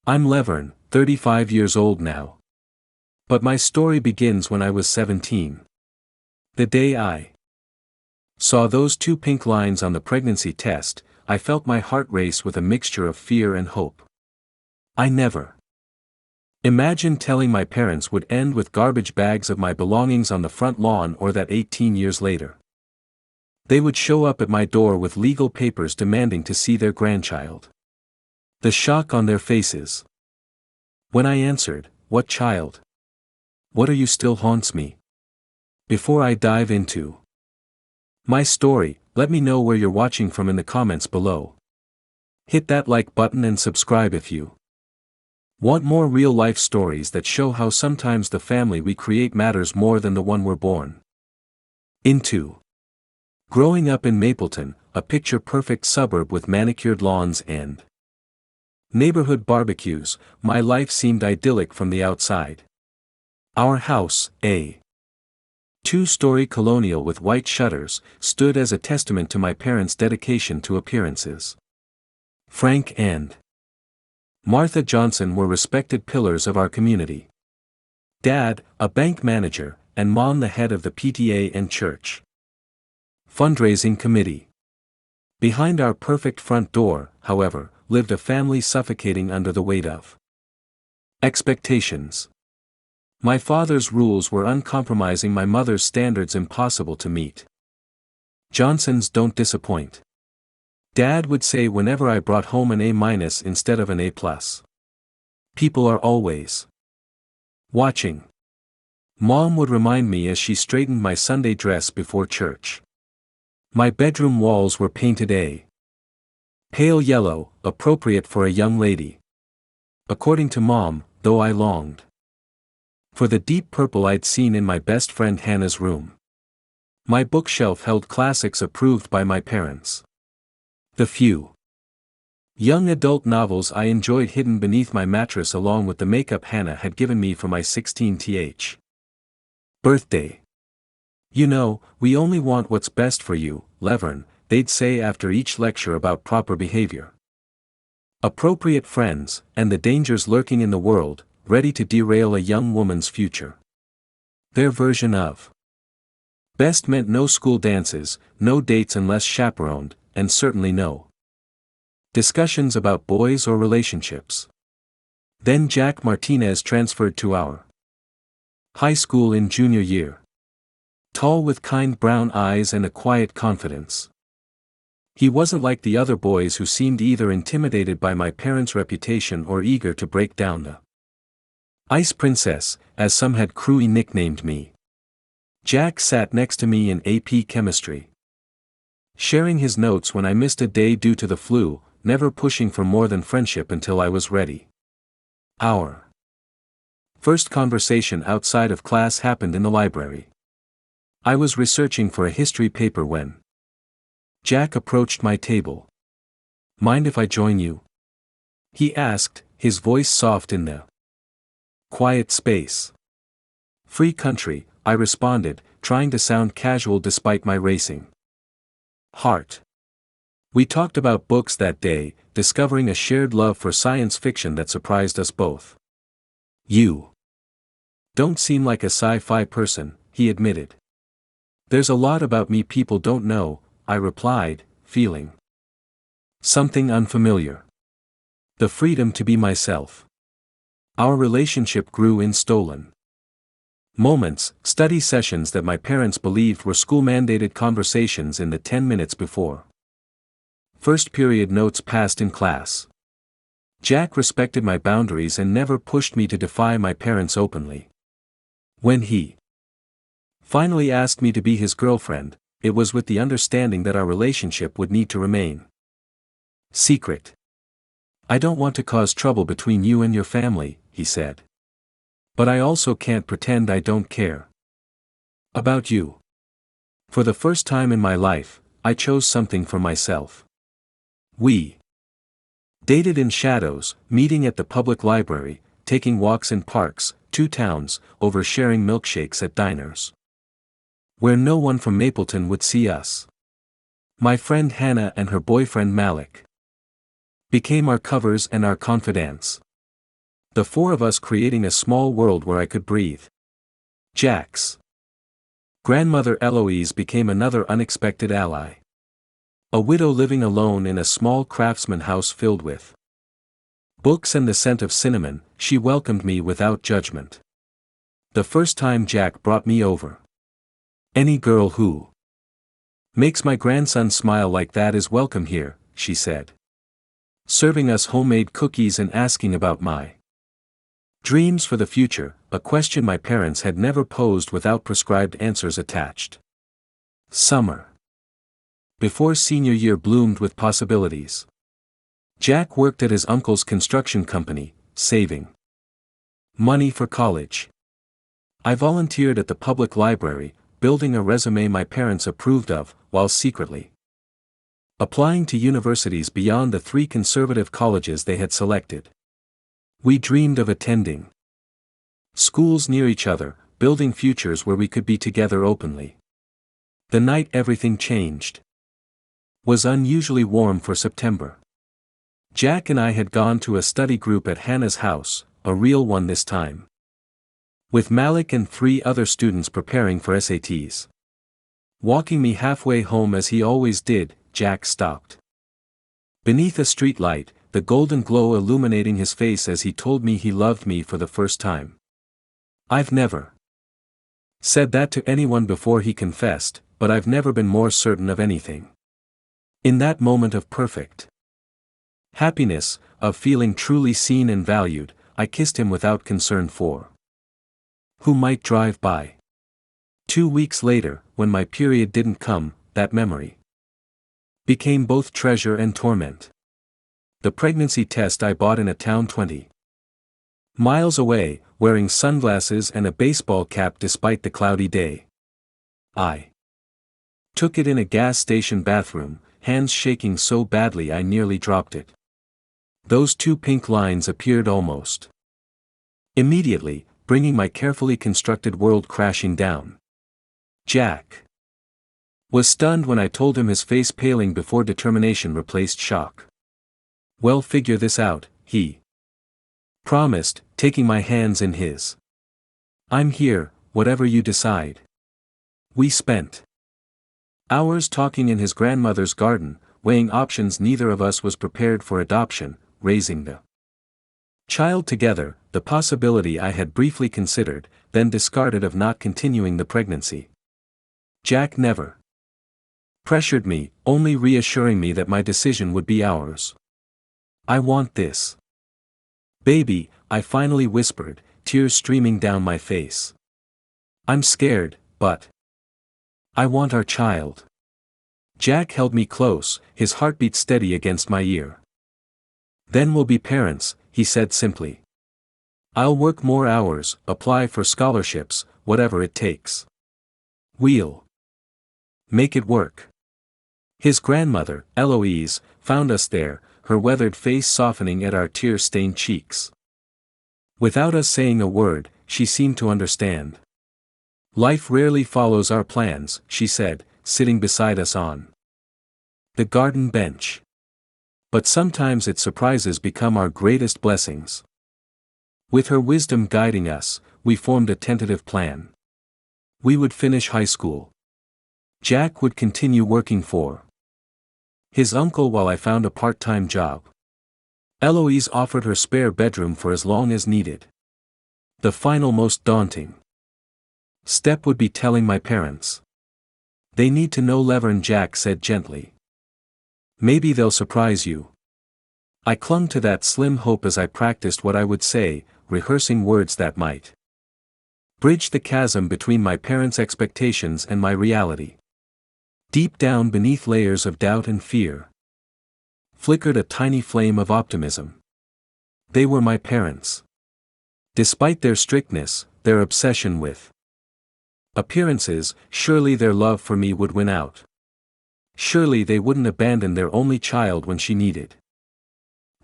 I'm Levern, 35 years old now. But my story begins when I was 17. The day I saw those two pink lines on the pregnancy test, I felt my heart race with a mixture of fear and hope. I never imagined telling my parents would end with garbage bags of my belongings on the front lawn, or that 18 years later they would show up at my door with legal papers demanding to see their grandchild. The shock on their faces when I answered, "What child? What are you?" still haunts me. Before I dive into my story, let me know where you're watching from in the comments below. Hit that like button and subscribe if you want more real-life stories that show how sometimes the family we create matters more than the one we're born into. Growing up in Mapleton, a picture-perfect suburb with manicured lawns and neighborhood barbecues, my life seemed idyllic from the outside. Our house, a two-story colonial with white shutters, stood as a testament to my parents' dedication to appearances. Frank and Martha Johnson were respected pillars of our community. Dad, a bank manager, and Mom the head of the PTA and church fundraising committee. Behind our perfect front door, however, lived a family suffocating under the weight of expectations. My father's rules were uncompromising, my mother's standards impossible to meet. Johnsons don't disappoint, Dad would say whenever I brought home an A- instead of an A+. People are always watching, Mom would remind me as she straightened my Sunday dress before church. My bedroom walls were painted a pale yellow, appropriate for a young lady, according to Mom, though I longed for the deep purple I'd seen in my best friend Hannah's room. My bookshelf held classics approved by my parents. The few young adult novels I enjoyed hidden beneath my mattress, along with the makeup Hannah had given me for my 16th birthday. "You know, we only want what's best for you, Levern," they'd say after each lecture about proper behavior, appropriate friends, and the dangers lurking in the world, ready to derail a young woman's future. Their version of best meant no school dances, no dates unless chaperoned, and certainly no discussions about boys or relationships. Then Jack Martinez transferred to our high school in junior year. Tall with kind brown eyes and a quiet confidence. He wasn't like the other boys who seemed either intimidated by my parents' reputation or eager to break down the Ice Princess, as some had cruelly nicknamed me. Jack sat next to me in AP Chemistry, sharing his notes when I missed a day due to the flu, never pushing for more than friendship until I was ready. Our first conversation outside of class happened in the library. I was researching for a history paper when Jack approached my table. "Mind if I join you?" he asked, his voice soft in the quiet space. "Free country," I responded, trying to sound casual despite my racing heart. We talked about books that day, discovering a shared love for science fiction that surprised us both. "You don't seem like a sci-fi person," he admitted. "There's a lot about me people don't know," I replied, feeling something unfamiliar. The freedom to be myself. Our relationship grew in stolen moments, study sessions that my parents believed were school-mandated conversations in the 10 minutes before first period, notes passed in class. Jack respected my boundaries and never pushed me to defy my parents openly. When he finally asked me to be his girlfriend, it was with the understanding that our relationship would need to remain secret. "I don't want to cause trouble between you and your family," he said. "But I also can't pretend I don't care about you." For the first time in my life, I chose something for myself. We dated in shadows, meeting at the public library, taking walks in parks, 2 towns, over sharing milkshakes at diners where no one from Mapleton would see us. My friend Hannah and her boyfriend Malik became our covers and our confidants. The four of us creating a small world where I could breathe. Jack's grandmother Eloise became another unexpected ally. A widow living alone in a small craftsman house filled with books and the scent of cinnamon, she welcomed me without judgment. The first time Jack brought me over. Any girl who makes my grandson smile like that is welcome here, she said. Serving us homemade cookies and asking about my dreams for the future, a question my parents had never posed without prescribed answers attached. Summer before senior year bloomed with possibilities. Jack worked at his uncle's construction company, saving money for college. I volunteered at the public library, building a resume my parents approved of, while secretly applying to universities beyond the three conservative colleges they had selected. We dreamed of attending schools near each other, building futures where we could be together openly. The night everything changed was unusually warm for September. Jack and I had gone to a study group at Hannah's house, a real one this time, with Malik and 3 other students preparing for SATs. Walking me halfway home as he always did, Jack stopped beneath a street light, the golden glow illuminating his face as he told me he loved me for the first time. I've never said that to anyone before, he confessed, but I've never been more certain of anything. In that moment of perfect happiness, of feeling truly seen and valued, I kissed him without concern for who might drive by. 2 weeks later, when my period didn't come, that memory became both treasure and torment. The pregnancy test I bought in a town 20 miles away, wearing sunglasses and a baseball cap despite the cloudy day. I took it in a gas station bathroom, hands shaking so badly I nearly dropped it. Those 2 pink lines appeared almost immediately, bringing my carefully constructed world crashing down. Jack was stunned when I told him, his face paling before determination replaced shock. Well, figure this out, he promised, taking my hands in his. I'm here, whatever you decide. We spent hours talking in his grandmother's garden, weighing options. Neither of us was prepared for adoption, raising the child together, the possibility I had briefly considered, then discarded, of not continuing the pregnancy. Jack never pressured me, only reassuring me that my decision would be ours. I want this baby, I finally whispered, tears streaming down my face. I'm scared, but I want our child. Jack held me close, his heartbeat steady against my ear. Then we'll be parents, he said simply. I'll work more hours, apply for scholarships, whatever it takes. We'll make it work. His grandmother, Eloise, found us there, her weathered face softening at our tear-stained cheeks. Without us saying a word, she seemed to understand. Life rarely follows our plans, she said, sitting beside us on the garden bench. But sometimes its surprises become our greatest blessings. With her wisdom guiding us, we formed a tentative plan. We would finish high school. Jack would continue working for his uncle while I found a part-time job. Eloise offered her spare bedroom for as long as needed. The final, most daunting step would be telling my parents. They need to know, Levern, Jack said gently. Maybe they'll surprise you. I clung to that slim hope as I practiced what I would say, rehearsing words that might bridge the chasm between my parents' expectations and my reality. Deep down beneath layers of doubt and fear flickered a tiny flame of optimism. They were my parents. Despite their strictness, their obsession with appearances, surely their love for me would win out. Surely they wouldn't abandon their only child when she needed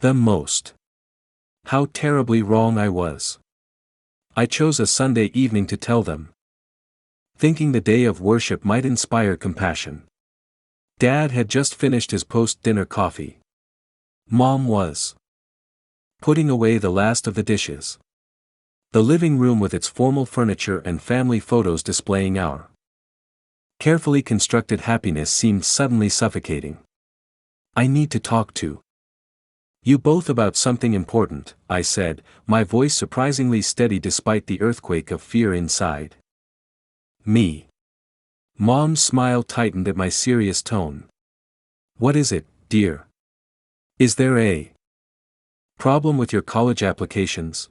them most. How terribly wrong I was. I chose a Sunday evening to tell them, thinking the day of worship might inspire compassion. Dad had just finished his post-dinner coffee. Mom was putting away the last of the dishes. The living room with its formal furniture and family photos displaying our carefully constructed happiness seemed suddenly suffocating. I need to talk to you both about something important, I said, my voice surprisingly steady despite the earthquake of fear inside me. Mom's smile tightened at my serious tone. What is it, dear? Is there a problem with your college applications?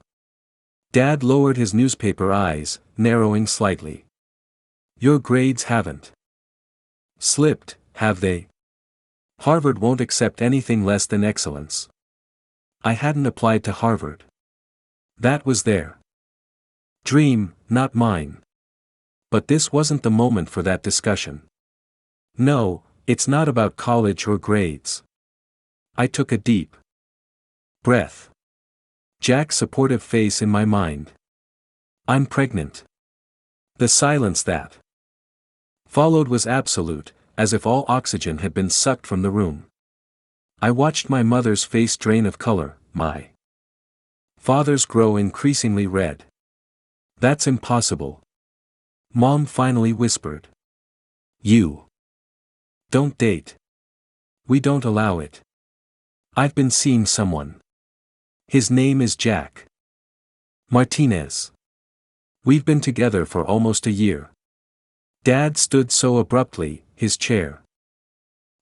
Dad lowered his newspaper eyes, narrowing slightly. Your grades haven't slipped, have they? Harvard won't accept anything less than excellence. I hadn't applied to Harvard. That was their dream, not mine. But this wasn't the moment for that discussion. No, it's not about college or grades. I took a deep breath. Jack's supportive face in my mind. I'm pregnant. The silence that followed was absolute, as if all oxygen had been sucked from the room. I watched my mother's face drain of color, my father's grow increasingly red. That's impossible. Mom finally whispered. You don't date. We don't allow it. I've been seeing someone. His name is Jack Martinez. We've been together for almost a year. Dad stood so abruptly, his chair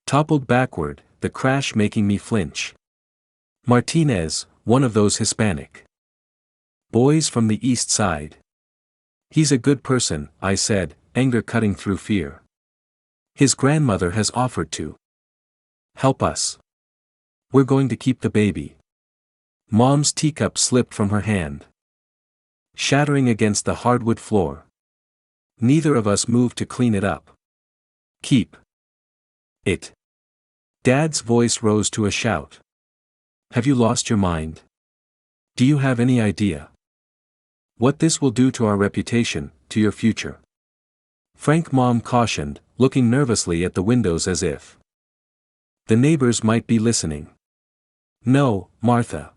toppled backward, the crash making me flinch. Martinez, one of those Hispanic boys from the East Side. He's a good person, I said, anger cutting through fear. His grandmother has offered to help us. We're going to keep the baby. Mom's teacup slipped from her hand, shattering against the hardwood floor. Neither of us moved to clean it up. Keep it. Dad's voice rose to a shout. Have you lost your mind? Do you have any idea what this will do to our reputation, to your future? Frank, Mom cautioned, looking nervously at the windows as if the neighbors might be listening. No, Martha.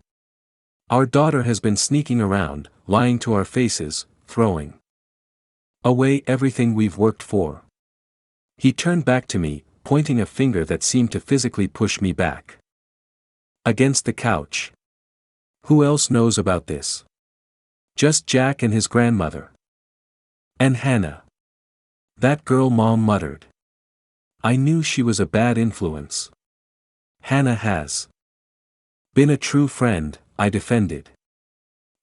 Our daughter has been sneaking around, lying to our faces, throwing away everything we've worked for. He turned back to me, pointing a finger that seemed to physically push me back against the couch. Who else knows about this? Just Jack and his grandmother. And Hannah. That girl, Mom muttered. I knew she was a bad influence. Hannah has been a true friend, I defended.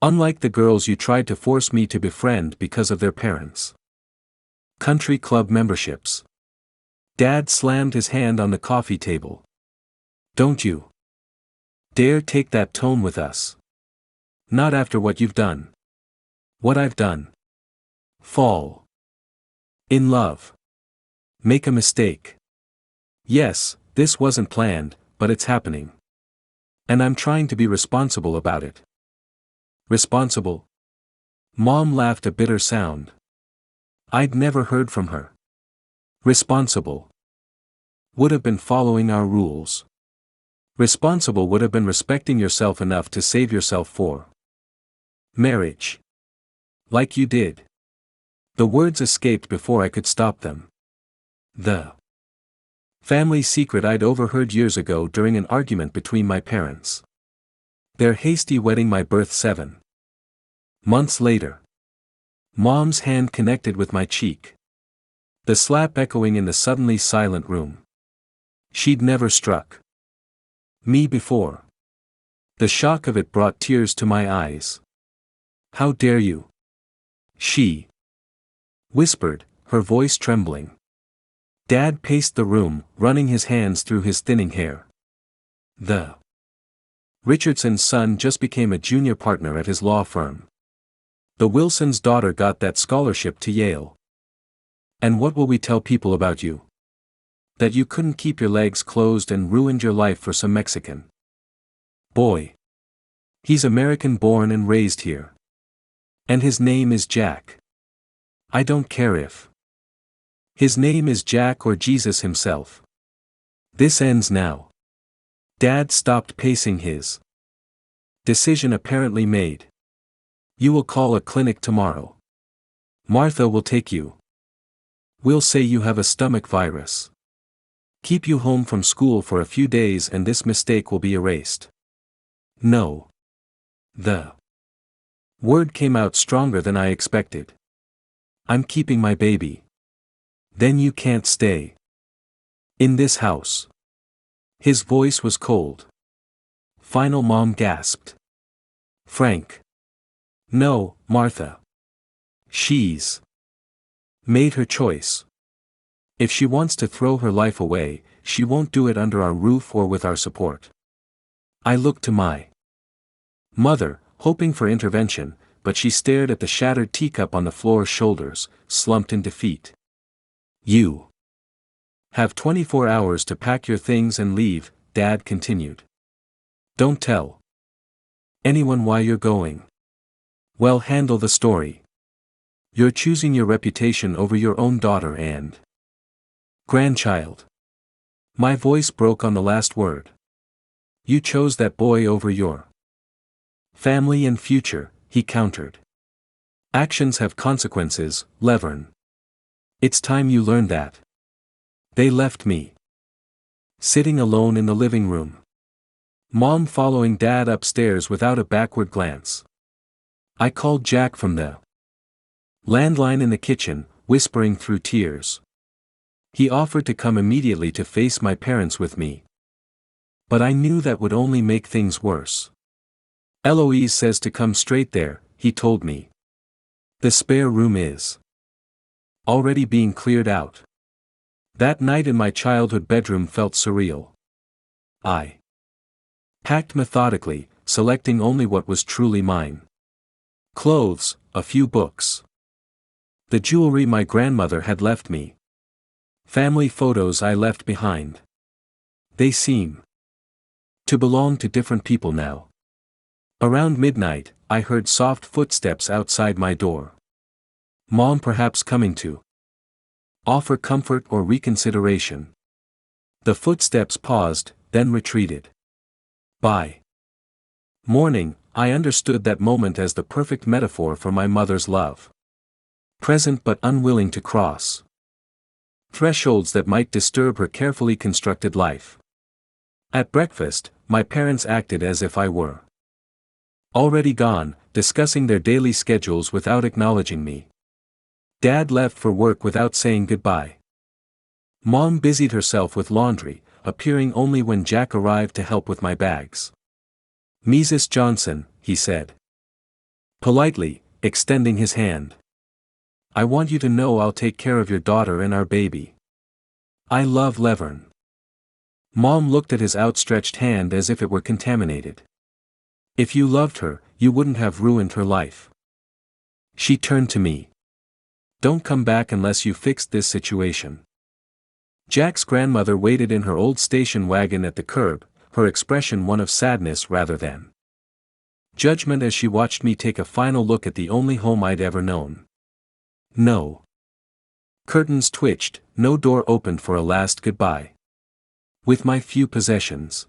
Unlike the girls you tried to force me to befriend because of their parents' country club memberships. Dad slammed his hand on the coffee table. Don't you dare take that tone with us. Not after what you've done. What I've done. Fall in love. Make a mistake. Yes, this wasn't planned, but it's happening. And I'm trying to be responsible about it. Responsible? Mom laughed a bitter sound. I'd never heard from her. Responsible would have been following our rules. Responsible would have been respecting yourself enough to save yourself for marriage. Like you did. The words escaped before I could stop them. The family secret I'd overheard years ago during an argument between my parents. Their hasty wedding, my birth 7 months later. Mom's hand connected with my cheek. The slap echoing in the suddenly silent room. She'd never struck me before. The shock of it brought tears to my eyes. How dare you? She whispered, her voice trembling. Dad paced the room, running his hands through his thinning hair. The Richardson's son just became a junior partner at his law firm. The Wilsons' daughter got that scholarship to Yale. And what will we tell people about you? That you couldn't keep your legs closed and ruined your life for some Mexican boy. He's American born and raised here. And his name is Jack. I don't care if his name is Jack or Jesus himself. This ends now. Dad stopped pacing his Decision apparently made. You will call a clinic tomorrow. Martha will take you. We'll say you have a stomach virus. Keep you home from school for a few days and this mistake will be erased. No. The word came out stronger than I expected. I'm keeping my baby. Then you can't stay in this house. His voice was cold. Final Mom gasped. Frank. No, Martha. She's made her choice. If she wants to throw her life away, she won't do it under our roof or with our support. I looked to my mother, hoping for intervention, but she stared at the shattered teacup on the floor's shoulders, slumped in defeat. You have 24 hours to pack your things and leave, Dad continued. Don't tell anyone why you're going. Well, handle the story. You're choosing your reputation over your own daughter and grandchild. My voice broke on the last word. You chose that boy over your family and future, he countered. Actions have consequences, Levern. It's time you learned that. They left me sitting alone in the living room. Mom following Dad upstairs without a backward glance. I called Jack from the landline in the kitchen, whispering through tears. He offered to come immediately to face my parents with me. But I knew that would only make things worse. Eloise says to come straight there, he told me. The spare room is already being cleared out. That night in my childhood bedroom felt surreal. I packed methodically, selecting only what was truly mine. Clothes, a few books. The jewelry my grandmother had left me. Family photos I left behind. They seem to belong to different people now. Around midnight, I heard soft footsteps outside my door. Mom perhaps coming to offer comfort or reconsideration. The footsteps paused, then retreated. By morning, I understood that moment as the perfect metaphor for my mother's love. Present but unwilling to cross thresholds that might disturb her carefully constructed life. At breakfast, my parents acted as if I were already gone, discussing their daily schedules without acknowledging me. Dad left for work without saying goodbye. Mom busied herself with laundry, appearing only when Jack arrived to help with my bags. Mrs. Johnson, he said politely, extending his hand. I want you to know I'll take care of your daughter and our baby. I love Levern. Mom looked at his outstretched hand as if it were contaminated. If you loved her, you wouldn't have ruined her life. She turned to me. Don't come back unless you fixed this situation. Jack's grandmother waited in her old station wagon at the curb, her expression one of sadness rather than judgment as she watched me take a final look at the only home I'd ever known. No curtains twitched, no door opened for a last goodbye. With my few possessions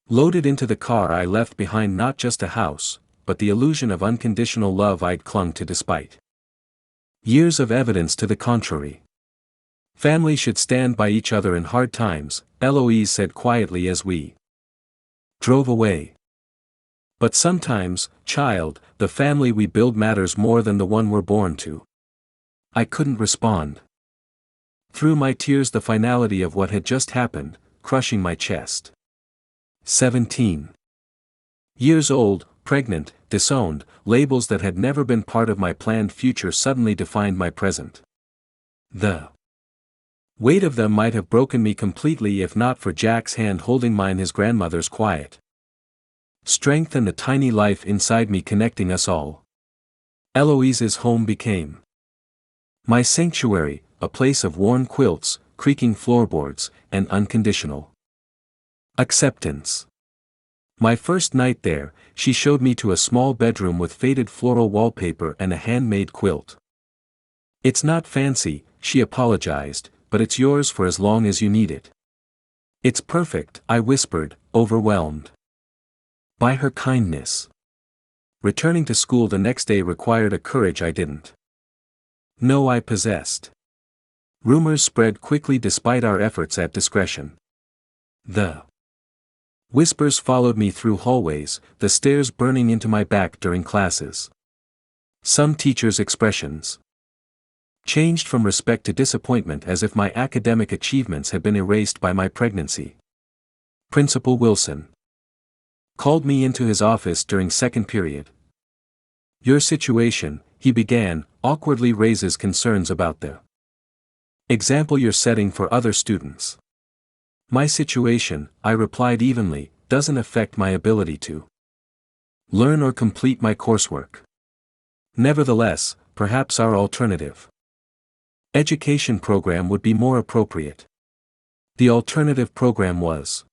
loaded into the car, I left behind not just a house, but the illusion of unconditional love I'd clung to despite years of evidence to the contrary. Family should stand by each other in hard times, Eloise said quietly as we drove away. But sometimes, child, the family we build matters more than the one we're born to. I couldn't respond. Through my tears, the finality of what had just happened, crushing my chest. 17 years old, pregnant, disowned, labels that had never been part of my planned future suddenly defined my present. The weight of them might have broken me completely if not for Jack's hand holding mine, his grandmother's quiet strength and the tiny life inside me connecting us all. Eloise's home became my sanctuary, a place of worn quilts, creaking floorboards, and unconditional acceptance. My first night there, she showed me to a small bedroom with faded floral wallpaper and a handmade quilt. It's not fancy, she apologized, but it's yours for as long as you need it. It's perfect, I whispered, overwhelmed. By her kindness. Returning to school the next day required a courage I didn't know I possessed. Rumors spread quickly despite our efforts at discretion. The whispers followed me through hallways, the stares burning into my back during classes. Some teachers' expressions changed from respect to disappointment as if my academic achievements had been erased by my pregnancy. Principal Wilson called me into his office during second period. Your situation, he began, awkwardly raises concerns about the example you're setting for other students. My situation, I replied evenly, doesn't affect my ability to learn or complete my coursework. Nevertheless, perhaps our alternative education program would be more appropriate. The alternative program was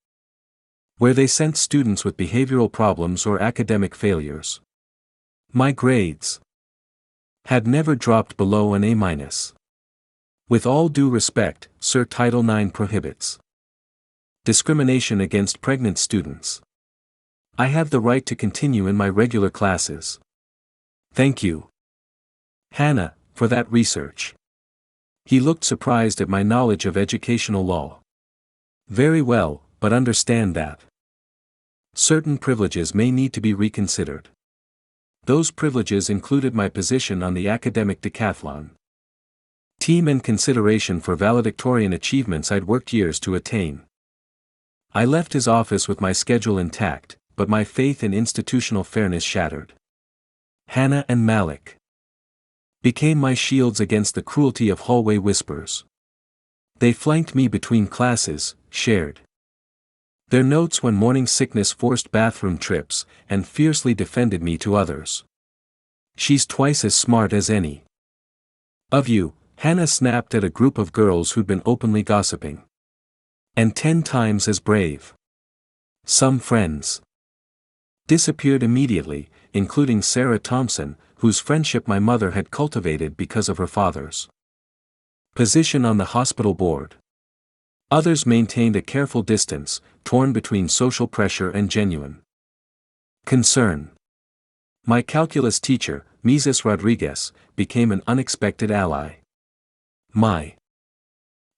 where they sent students with behavioral problems or academic failures. My grades had never dropped below an A-. With all due respect, Sir, Title IX prohibits discrimination against pregnant students. I have the right to continue in my regular classes. Thank you, Hannah, for that research. He looked surprised at my knowledge of educational law. Very well, but understand that certain privileges may need to be reconsidered. Those privileges included my position on the academic decathlon team and consideration for valedictorian achievements I'd worked years to attain. I left his office with my schedule intact, but my faith in institutional fairness shattered. Hannah and Malik became my shields against the cruelty of hallway whispers. They flanked me between classes, shared their notes when morning sickness forced bathroom trips, and fiercely defended me to others. She's twice as smart as any of you, Hannah snapped at a group of girls who'd been openly gossiping. And 10 times as brave. Some friends disappeared immediately, including Sarah Thompson, whose friendship my mother had cultivated because of her father's position on the hospital board. Others maintained a careful distance, torn between social pressure and genuine concern. My calculus teacher, Mrs. Rodriguez, became an unexpected ally. My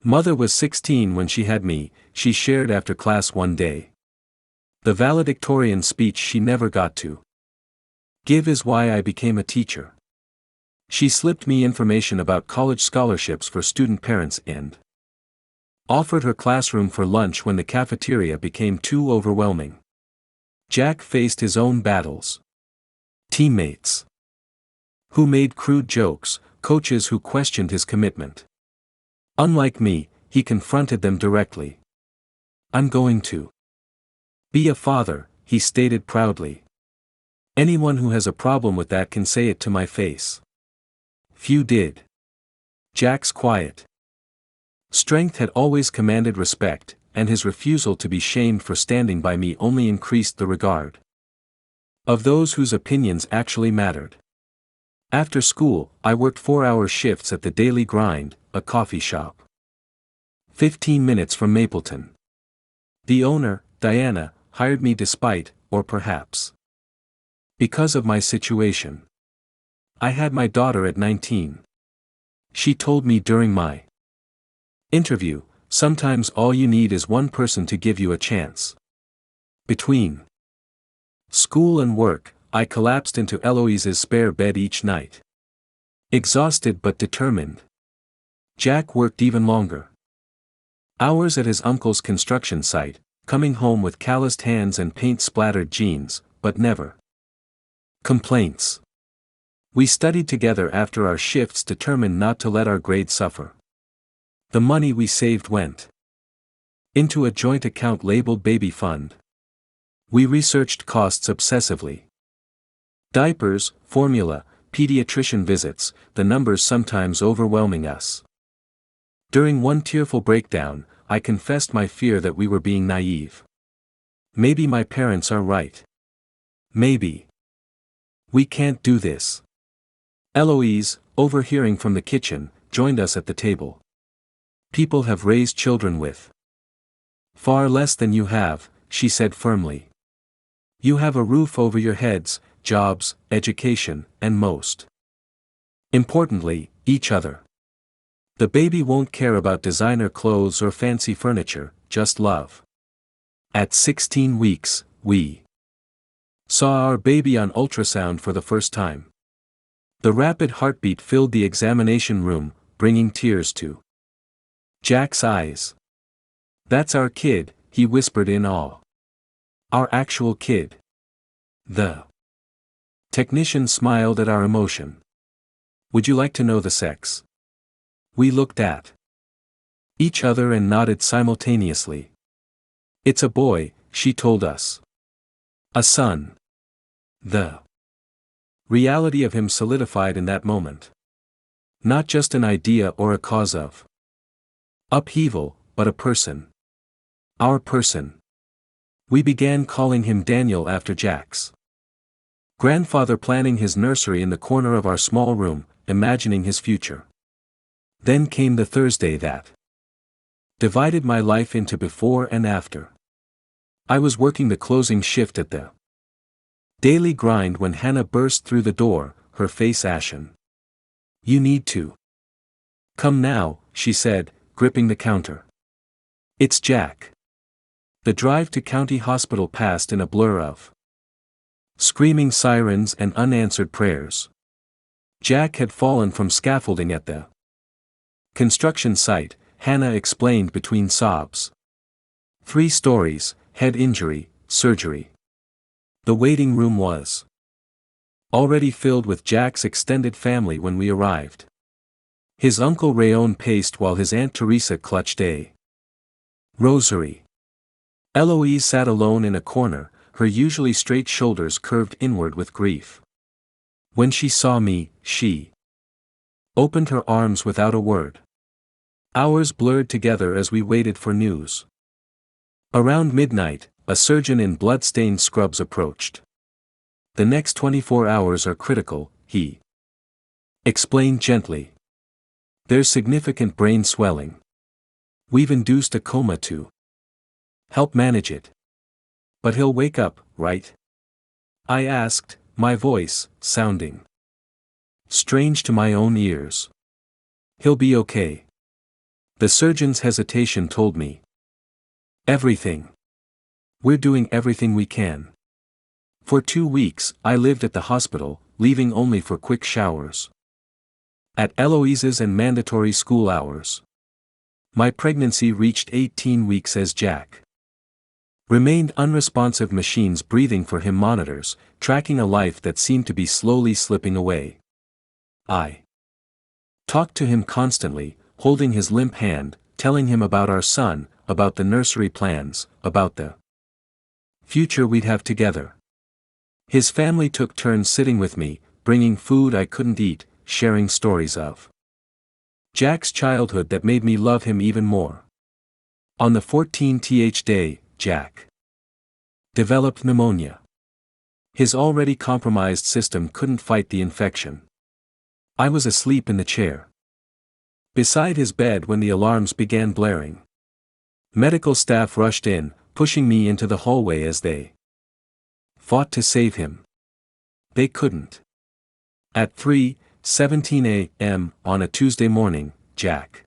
mother was 16 when she had me, she shared after class one day. The valedictorian speech she never got to give is why I became a teacher. She slipped me information about college scholarships for student parents and offered her classroom for lunch when the cafeteria became too overwhelming. Jack faced his own battles. Teammates who made crude jokes, coaches who questioned his commitment. Unlike me, he confronted them directly. I'm going to be a father, he stated proudly. Anyone who has a problem with that can say it to my face. Few did. Jack's quiet strength had always commanded respect, and his refusal to be shamed for standing by me only increased the regard of those whose opinions actually mattered. After school, I worked 4-hour shifts at the Daily Grind, a coffee shop 15 minutes from Mapleton. The owner, Diana, hired me despite, or perhaps because of my situation. I had my daughter at 19. She told me during my interview, sometimes all you need is one person to give you a chance. Between school and work, I collapsed into Eloise's spare bed each night. Exhausted but determined. Jack worked even longer. Hours at his uncle's construction site, coming home with calloused hands and paint-splattered jeans, but never complaints. We studied together after our shifts, determined not to let our grades suffer. The money we saved went into a joint account labeled Baby Fund. We researched costs obsessively. Diapers, formula, pediatrician visits, the numbers sometimes overwhelming us. During one tearful breakdown, I confessed my fear that we were being naive. Maybe my parents are right. Maybe we can't do this. Eloise, overhearing from the kitchen, joined us at the table. People have raised children with far less than you have, she said firmly. You have a roof over your heads, jobs, education, and most importantly, each other. The baby won't care about designer clothes or fancy furniture, just love. At 16 weeks, we saw our baby on ultrasound for the first time. The rapid heartbeat filled the examination room, bringing tears to Jack's eyes. "That's our kid," he whispered in awe. "Our actual kid." The technician smiled at our emotion. "Would you like to know the sex?" We looked at each other and nodded simultaneously. "It's a boy," she told us. "A son." The reality of him solidified in that moment. Not just an idea or a cause of upheaval, but a person. Our person. We began calling him Daniel after Jack's grandfather, planning his nursery in the corner of our small room, imagining his future. Then came the Thursday that divided my life into before and after. I was working the closing shift at the daily grind when Hannah burst through the door, her face ashen. "You need to come now," she said, gripping the counter. "It's Jack." The drive to County Hospital passed in a blur of screaming sirens and unanswered prayers. Jack had fallen from scaffolding at the construction site, Hannah explained between sobs. 3 stories, head injury, surgery. The waiting room was already filled with Jack's extended family when we arrived. His uncle Rayon paced while his Aunt Teresa clutched a rosary. Eloise sat alone in a corner, her usually straight shoulders curved inward with grief. When she saw me, she opened her arms without a word. Hours blurred together as we waited for news. Around midnight, a surgeon in blood-stained scrubs approached. "The next 24 hours are critical," he explained gently. "There's significant brain swelling. We've induced a coma to help manage it. But he'll wake up, right?" I asked, my voice sounding strange to my own ears. "He'll be okay." The surgeon's hesitation told me everything. "We're doing everything we can." For 2 weeks, I lived at the hospital, leaving only for quick showers at Eloise's and mandatory school hours. My pregnancy reached 18 weeks as Jack remained unresponsive, machines breathing for him, monitors, tracking a life that seemed to be slowly slipping away. I talked to him constantly, holding his limp hand, telling him about our son, about the nursery plans, about the future we'd have together. His family took turns sitting with me, bringing food I couldn't eat, sharing stories of Jack's childhood that made me love him even more. On the 14th day, Jack developed pneumonia. His already compromised system couldn't fight the infection. I was asleep in the chair beside his bed when the alarms began blaring. Medical staff rushed in, pushing me into the hallway as they fought to save him. They couldn't. At 3:17 a.m. on a Tuesday morning, Jack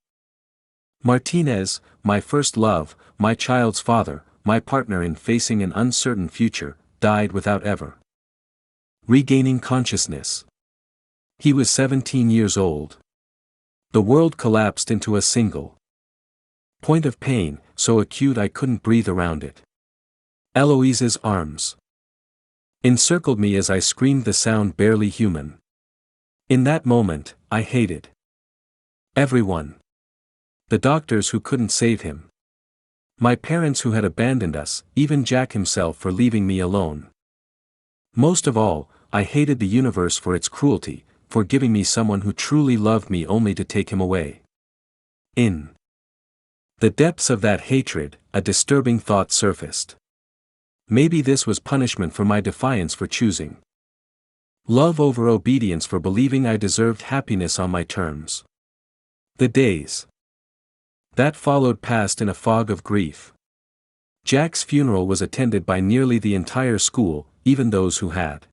Martinez, my first love, my child's father, my partner in facing an uncertain future, died without ever regaining consciousness. He was 17 years old. The world collapsed into a single point of pain, so acute I couldn't breathe around it. Eloise's arms encircled me as I screamed, the sound barely human. In that moment, I hated everyone. The doctors who couldn't save him. My parents who had abandoned us, even Jack himself for leaving me alone. Most of all, I hated the universe for its cruelty, for giving me someone who truly loved me only to take him away. In the depths of that hatred, a disturbing thought surfaced. Maybe this was punishment for my defiance, for choosing love over obedience, for believing I deserved happiness on my terms. The days that followed passed in a fog of grief. Jack's funeral was attended by nearly the entire school, even those who had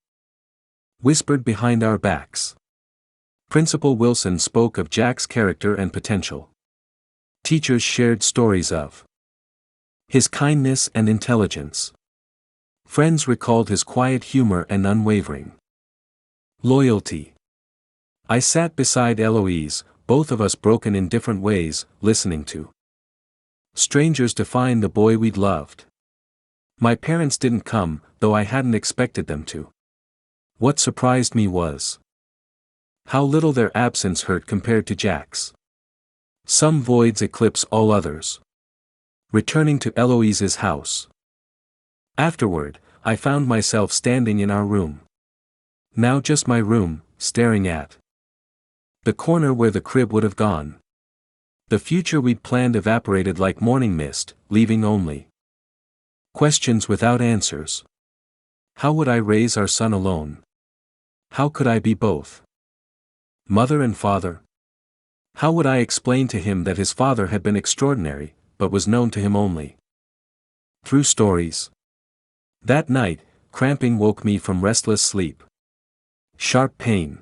whispered behind our backs. Principal Wilson spoke of Jack's character and potential. Teachers shared stories of his kindness and intelligence. Friends recalled his quiet humor and unwavering loyalty. I sat beside Eloise, both of us broken in different ways, listening to strangers define the boy we'd loved. My parents didn't come, though I hadn't expected them to. What surprised me was how little their absence hurt compared to Jack's. Some voids eclipse all others. Returning to Eloise's house. Afterward, I found myself standing in our room. Now just my room, staring at the corner where the crib would have gone. The future we'd planned evaporated like morning mist, leaving only questions without answers. How would I raise our son alone? How could I be both mother and father? How would I explain to him that his father had been extraordinary, but was known to him only through stories? That night, cramping woke me from restless sleep. Sharp pain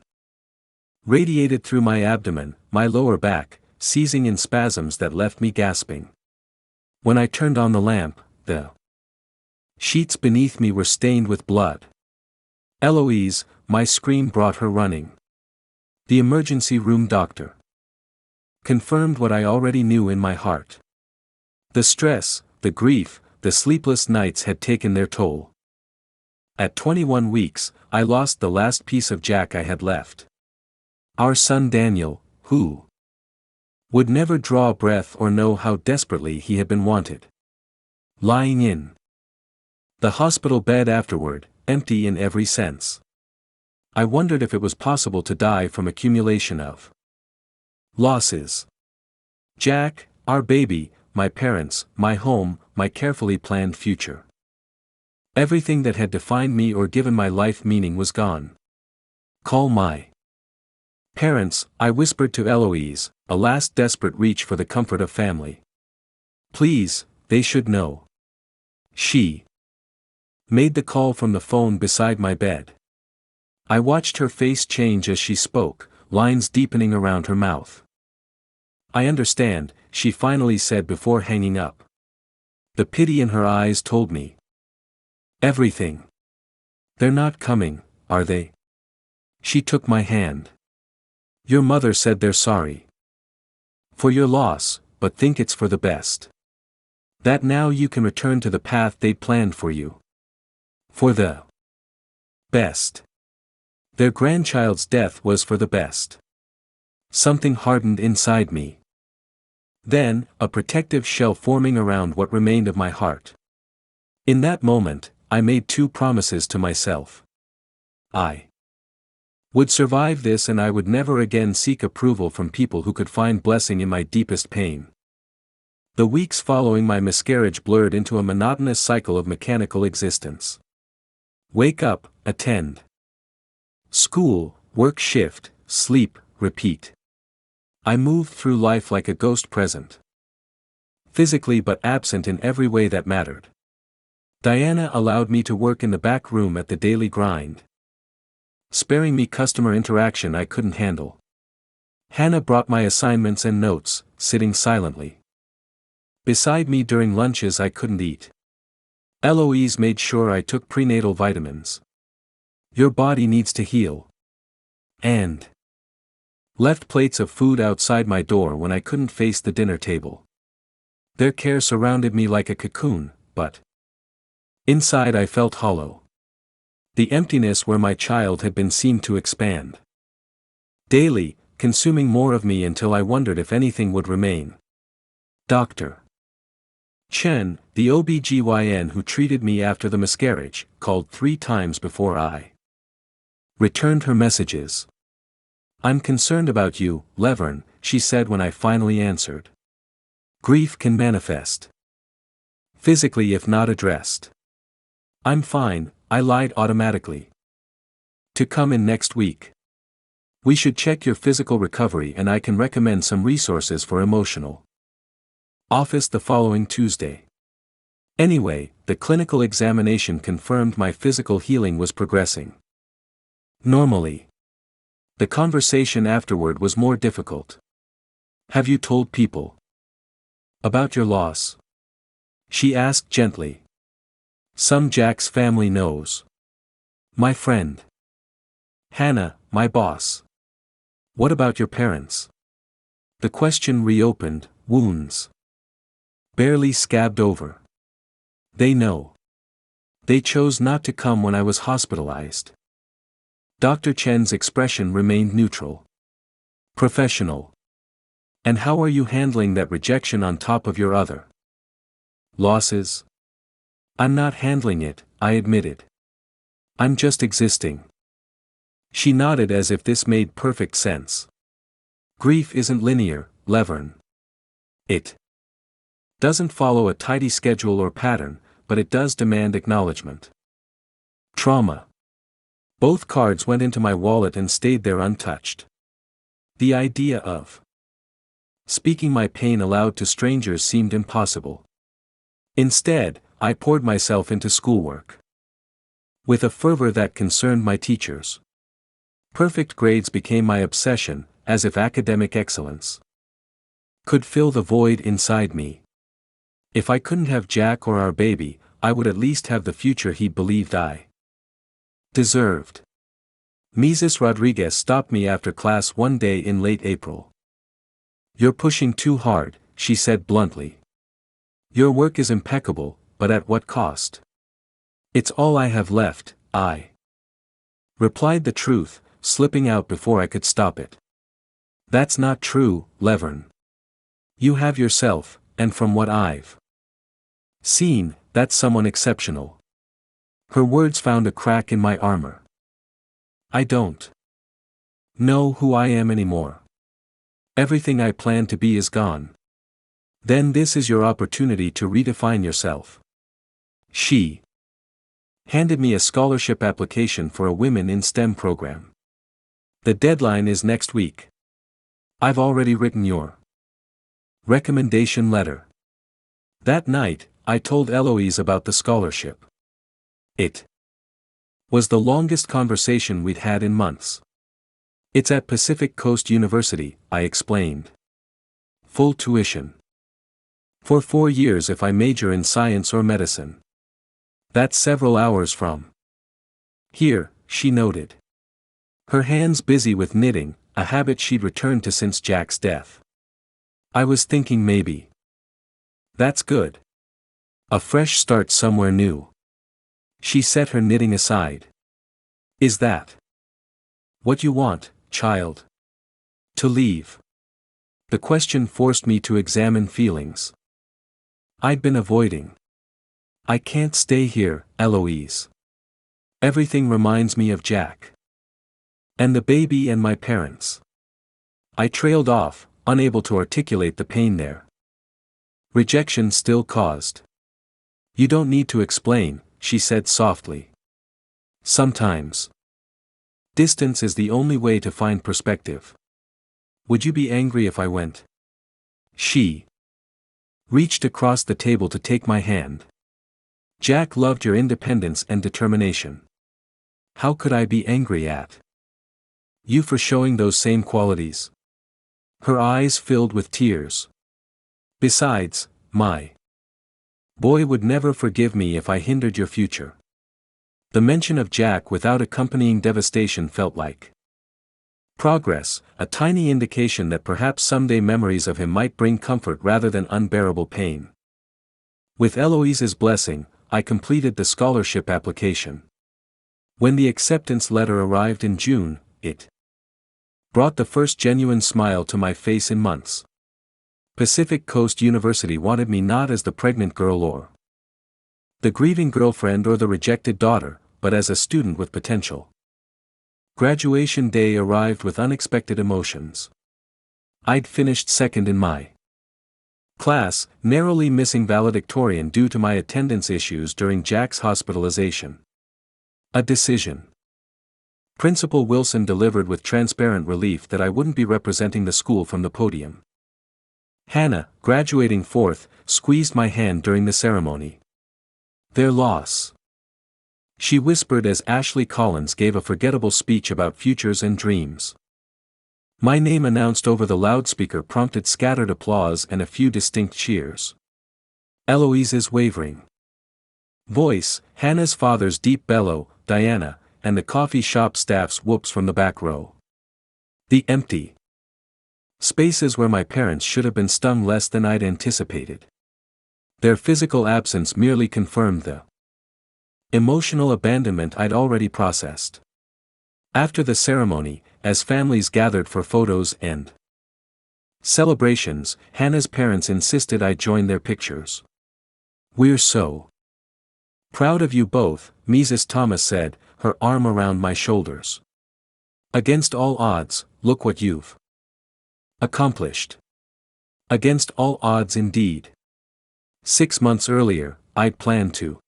radiated through my abdomen, my lower back, seizing in spasms that left me gasping. When I turned on the lamp, the sheets beneath me were stained with blood. Eloise, my scream brought her running. The emergency room doctor confirmed what I already knew in my heart. The stress, the grief, the sleepless nights had taken their toll. At 21 weeks, I lost the last piece of Jack I had left. Our son Daniel, who would never draw a breath or know how desperately he had been wanted. Lying in the hospital bed afterward, empty in every sense. I wondered if it was possible to die from accumulation of losses. Jack, our baby, my parents, my home, my carefully planned future. Everything that had defined me or given my life meaning was gone. Call my parents, I whispered to Eloise, a last desperate reach for the comfort of family. Please, they should know. She made the call from the phone beside my bed. I watched her face change as she spoke, lines deepening around her mouth. I understand, she finally said before hanging up. The pity in her eyes told me everything. They're not coming, are they? She took my hand. Your mother said they're sorry for your loss, but think it's for the best. That now you can return to the path they planned for you. For the best. Their grandchild's death was for the best. Something hardened inside me. Then, a protective shell forming around what remained of my heart. In that moment, I made two promises to myself. I would survive this and I would never again seek approval from people who could find blessing in my deepest pain. The weeks following my miscarriage blurred into a monotonous cycle of mechanical existence. Wake up, attend school, work shift, sleep, repeat. I moved through life like a ghost present. Physically but absent in every way that mattered. Diana allowed me to work in the back room at the daily grind, sparing me customer interaction I couldn't handle. Hannah brought my assignments and notes, sitting silently beside me during lunches I couldn't eat. Eloise made sure I took prenatal vitamins. Your body needs to heal. And left plates of food outside my door when I couldn't face the dinner table. Their care surrounded me like a cocoon, but inside I felt hollow. The emptiness where my child had been seemed to expand. Daily, consuming more of me until I wondered if anything would remain. Dr. Chen, the OBGYN who treated me after the miscarriage, called 3 times before I returned her messages. I'm concerned about you, Levern, she said when I finally answered. Grief can manifest physically if not addressed. I'm fine, I lied automatically. To come in next week. We should check your physical recovery and I can recommend some resources for emotional. Office the following Tuesday. Anyway, the clinical examination confirmed my physical healing was progressing normally. The conversation afterward was more difficult. Have you told people about your loss? She asked gently. Some Jack's family knows. My friend Hannah, my boss. What about your parents? The question reopened, wounds barely scabbed over. They know. They chose not to come when I was hospitalized. Dr. Chen's expression remained neutral. Professional. And how are you handling that rejection on top of your other losses? I'm not handling it, I admitted. I'm just existing. She nodded as if this made perfect sense. Grief isn't linear, Levern. It doesn't follow a tidy schedule or pattern, but it does demand acknowledgement. Trauma. Both cards went into my wallet and stayed there untouched. The idea of speaking my pain aloud to strangers seemed impossible. Instead, I poured myself into schoolwork. With a fervor that concerned my teachers. Perfect grades became my obsession, as if academic excellence could fill the void inside me. If I couldn't have Jack or our baby, I would at least have the future he believed I deserved. Mrs. Rodriguez stopped me after class one day in late April. You're pushing too hard, she said bluntly. Your work is impeccable, but at what cost? It's all I have left, I replied the truth, slipping out before I could stop it. That's not true, Levern. You have yourself, and from what I've seen, that's someone exceptional. Her words found a crack in my armor. I don't know who I am anymore. Everything I planned to be is gone. Then this is your opportunity to redefine yourself. She handed me a scholarship application for a Women in STEM program. The deadline is next week. I've already written your recommendation letter. That night, I told Eloise about the scholarship. It was the longest conversation we'd had in months. It's at Pacific Coast University, I explained. Full tuition. For 4 years if I major in science or medicine. That's several hours from here, she noted. Her hands busy with knitting, a habit she'd returned to since Jack's death. I was thinking maybe that's good. A fresh start somewhere new. She set her knitting aside. Is that what you want, child? To leave? The question forced me to examine feelings I'd been avoiding. I can't stay here, Eloise. Everything reminds me of Jack. And the baby and my parents. I trailed off, unable to articulate the pain there. Rejection still caused. You don't need to explain, she said softly. Sometimes distance is the only way to find perspective. Would you be angry if I went? She reached across the table to take my hand. Jack loved your independence and determination. How could I be angry at you for showing those same qualities? Her eyes filled with tears. Besides, my boy would never forgive me if I hindered your future. The mention of Jack without accompanying devastation felt like progress, a tiny indication that perhaps someday memories of him might bring comfort rather than unbearable pain. With Eloise's blessing, I completed the scholarship application. When the acceptance letter arrived in June, it brought the first genuine smile to my face in months. Pacific Coast University wanted me not as the pregnant girl or the grieving girlfriend or the rejected daughter, but as a student with potential. Graduation day arrived with unexpected emotions. I'd finished second in my class, narrowly missing valedictorian due to my attendance issues during Jack's hospitalization. A decision Principal Wilson delivered with transparent relief that I wouldn't be representing the school from the podium. Hannah, graduating fourth, squeezed my hand during the ceremony. Their loss. She whispered as Ashley Collins gave a forgettable speech about futures and dreams. My name announced over the loudspeaker prompted scattered applause and a few distinct cheers. Eloise's wavering voice, Hannah's father's deep bellow, Diana, and the coffee shop staff's whoops from the back row. The empty spaces where my parents should have been stung less than I'd anticipated. Their physical absence merely confirmed the emotional abandonment I'd already processed. After the ceremony, as families gathered for photos and celebrations, Hannah's parents insisted I join their pictures. "We're so proud of you both," Mrs. Thomas said, her arm around my shoulders. "Against all odds, look what you've accomplished." Against all odds indeed. 6 months earlier, I'd planned to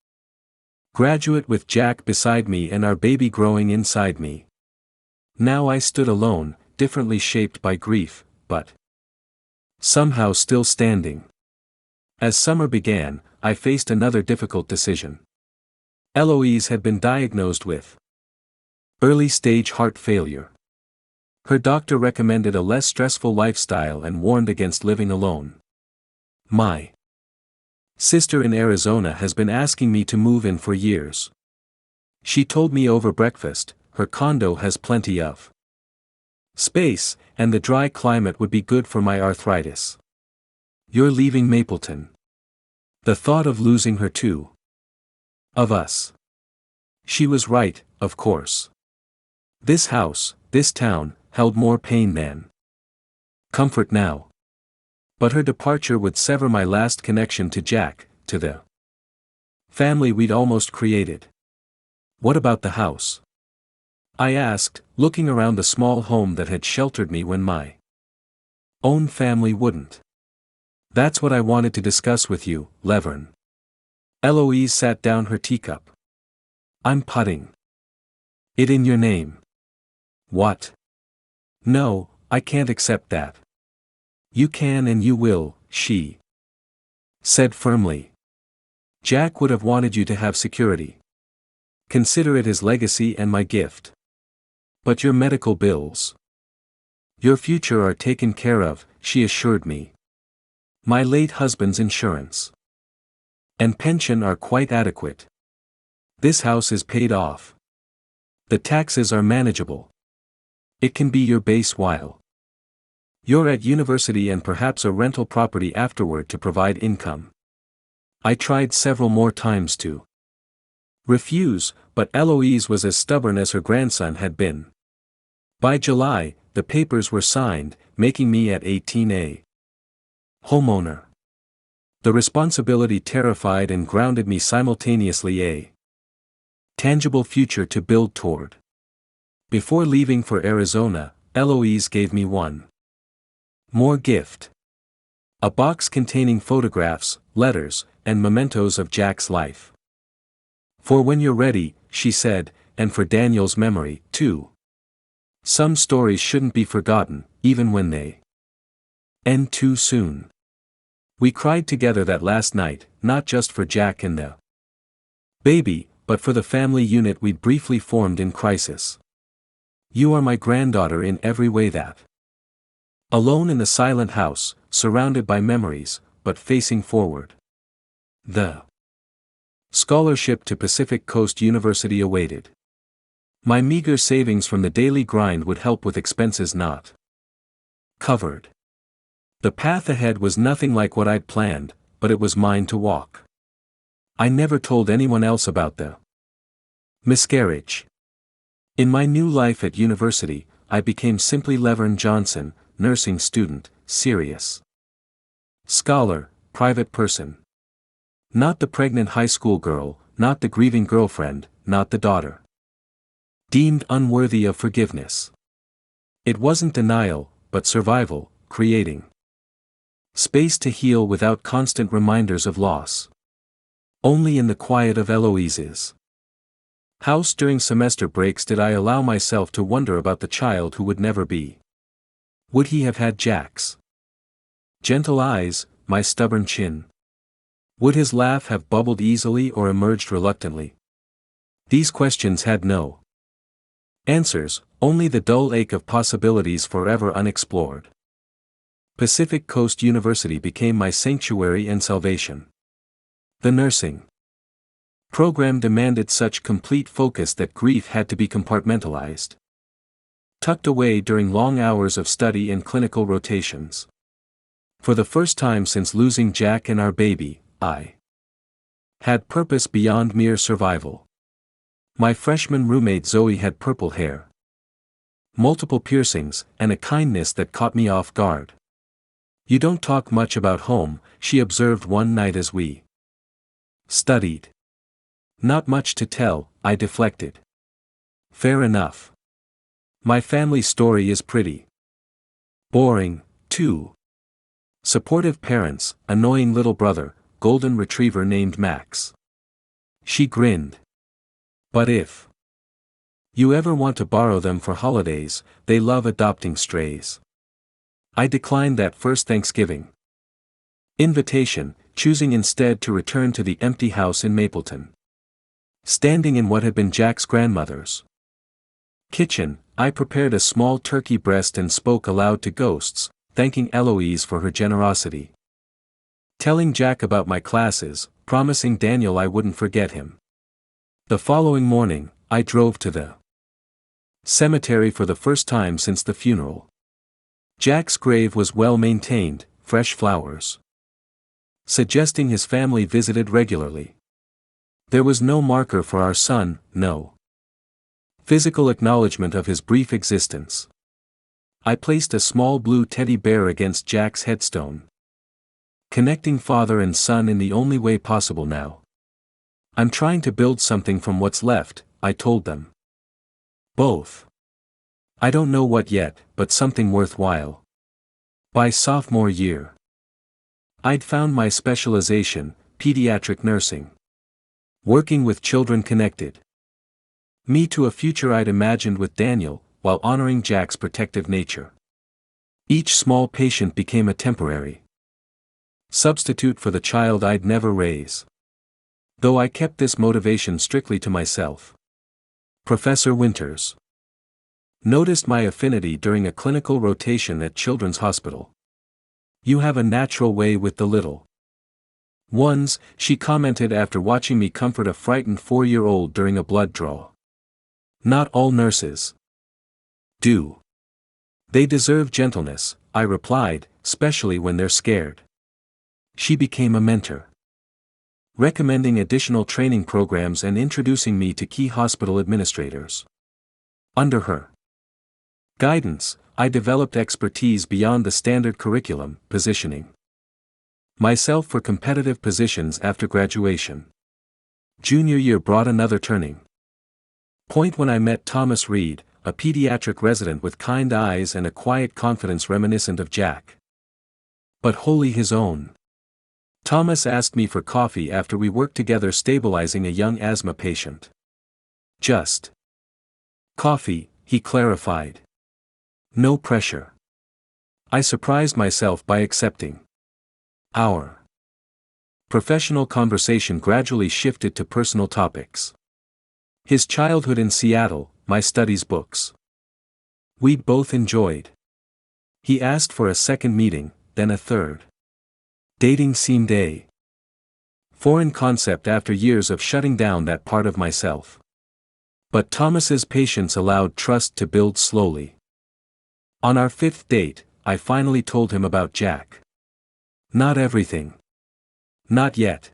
graduate with Jack beside me and our baby growing inside me. Now I stood alone, differently shaped by grief, but somehow still standing. As summer began, I faced another difficult decision. Eloise had been diagnosed with early-stage heart failure. Her doctor recommended a less stressful lifestyle and warned against living alone. My sister in Arizona has been asking me to move in for years. She told me over breakfast, her condo has plenty of space, and the dry climate would be good for my arthritis. "You're leaving Mapleton." The thought of losing her too. Of us. She was right, of course. This house, this town, held more pain than comfort now. But her departure would sever my last connection to Jack, to the family we'd almost created. "What about the house?" I asked, looking around the small home that had sheltered me when my own family wouldn't. "That's what I wanted to discuss with you, Levern." Eloise sat down her teacup. "I'm putting it in your name." "What?" "No, I can't accept that." "You can and you will," she said firmly. "Jack would have wanted you to have security. Consider it his legacy and my gift. But your medical bills, your future are taken care of," she assured me. "My late husband's insurance and pension are quite adequate. This house is paid off. The taxes are manageable. It can be your base while you're at university and perhaps a rental property afterward to provide income." I tried several more times to refuse, but Eloise was as stubborn as her grandson had been. By July, the papers were signed, making me at 18 a homeowner. The responsibility terrified and grounded me simultaneously, a tangible future to build toward. Before leaving for Arizona, Eloise gave me one more gift. A box containing photographs, letters, and mementos of Jack's life. "For when you're ready," she said, "and for Daniel's memory, too. Some stories shouldn't be forgotten, even when they end too soon." We cried together that last night, not just for Jack and the baby, but for the family unit we'd briefly formed in crisis. "You are my granddaughter in every way that." Alone in the silent house, surrounded by memories, but facing forward. The scholarship to Pacific Coast University awaited. My meager savings from the daily grind would help with expenses not covered. The path ahead was nothing like what I'd planned, but it was mine to walk. I never told anyone else about the miscarriage. In my new life at university, I became simply Levern Johnson, nursing student, serious scholar, private person. Not the pregnant high school girl, not the grieving girlfriend, not the daughter deemed unworthy of forgiveness. It wasn't denial, but survival, creating space to heal without constant reminders of loss. Only in the quiet of Eloise's house during semester breaks did I allow myself to wonder about the child who would never be. Would he have had Jack's gentle eyes, my stubborn chin, Would his laugh have bubbled easily or emerged reluctantly? These questions had no answers, only the dull ache of possibilities forever unexplored. Pacific Coast University became my sanctuary and salvation. The nursing program demanded such complete focus that grief had to be compartmentalized, tucked away during long hours of study and clinical rotations. For the first time since losing Jack and our baby, I had purpose beyond mere survival. My freshman roommate Zoe had purple hair, multiple piercings, and a kindness that caught me off guard. "You don't talk much about home," she observed one night as we studied. "Not much to tell," I deflected. "Fair enough. My family story is pretty boring, too. Supportive parents, annoying little brother, golden retriever named Max." She grinned. "But if you ever want to borrow them for holidays, they love adopting strays." I declined that first Thanksgiving invitation, choosing instead to return to the empty house in Mapleton. Standing in what had been Jack's grandmother's kitchen, I prepared a small turkey breast and spoke aloud to ghosts, thanking Eloise for her generosity, telling Jack about my classes, promising Daniel I wouldn't forget him. The following morning, I drove to the cemetery for the first time since the funeral. Jack's grave was well maintained, fresh flowers suggesting his family visited regularly. There was no marker for our son, no physical acknowledgement of his brief existence. I placed a small blue teddy bear against Jack's headstone, connecting father and son in the only way possible now. "I'm trying to build something from what's left," I told them. Both. "I don't know what yet, but something worthwhile." By sophomore year, I'd found my specialization, pediatric nursing. Working with children connected me to a future I'd imagined with Daniel, while honoring Jack's protective nature. Each small patient became a temporary substitute for the child I'd never raise. Though I kept this motivation strictly to myself. Professor Winters noticed my affinity during a clinical rotation at Children's Hospital. "You have a natural way with the little ones," she commented after watching me comfort a frightened 4-year-old during a blood draw. "Not all nurses do. They deserve gentleness," I replied, "especially when they're scared." She became a mentor, recommending additional training programs and introducing me to key hospital administrators. Under her guidance, I developed expertise beyond the standard curriculum, positioning myself for competitive positions after graduation. Junior year brought another turning point when I met Thomas Reed, a pediatric resident with kind eyes and a quiet confidence reminiscent of Jack, but wholly his own. Thomas asked me for coffee after we worked together stabilizing a young asthma patient. "Just coffee," he clarified. "No pressure." I surprised myself by accepting. Our professional conversation gradually shifted to personal topics. His childhood in Seattle, my studies books. We'd both enjoyed. He asked for a second meeting, then a third. Dating seemed a foreign concept after years of shutting down that part of myself. But Thomas's patience allowed trust to build slowly. On our 5th date, I finally told him about Jack. Not everything. Not yet.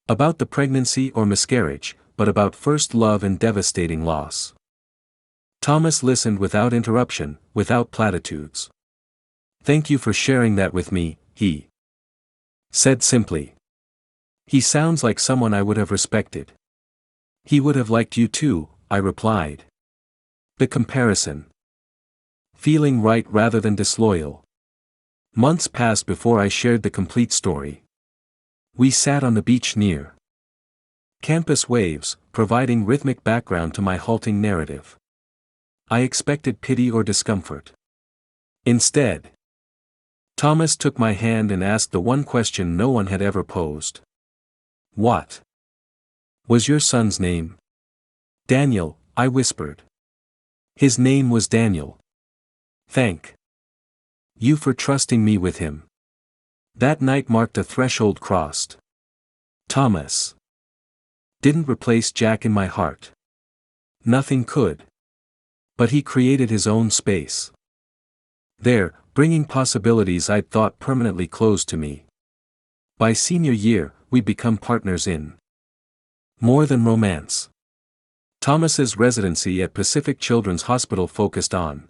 About the pregnancy or miscarriage, but about first love and devastating loss. Thomas listened without interruption, without platitudes. "Thank you for sharing that with me," he said simply. "He sounds like someone I would have respected." "He would have liked you too," I replied. The comparison feeling right rather than disloyal. Months passed before I shared the complete story. We sat on the beach near campus waves, providing rhythmic background to my halting narrative. I expected pity or discomfort. Instead, Thomas took my hand and asked the one question no one had ever posed. What was your son's name? Daniel, I whispered. His name was Daniel. Thank you for trusting me with him. That night marked a threshold crossed. Thomas didn't replace Jack in my heart. Nothing could. But he created his own space. There, bringing possibilities I'd thought permanently closed to me. By senior year, we'd become partners in more than romance. Thomas's residency at Pacific Children's Hospital focused on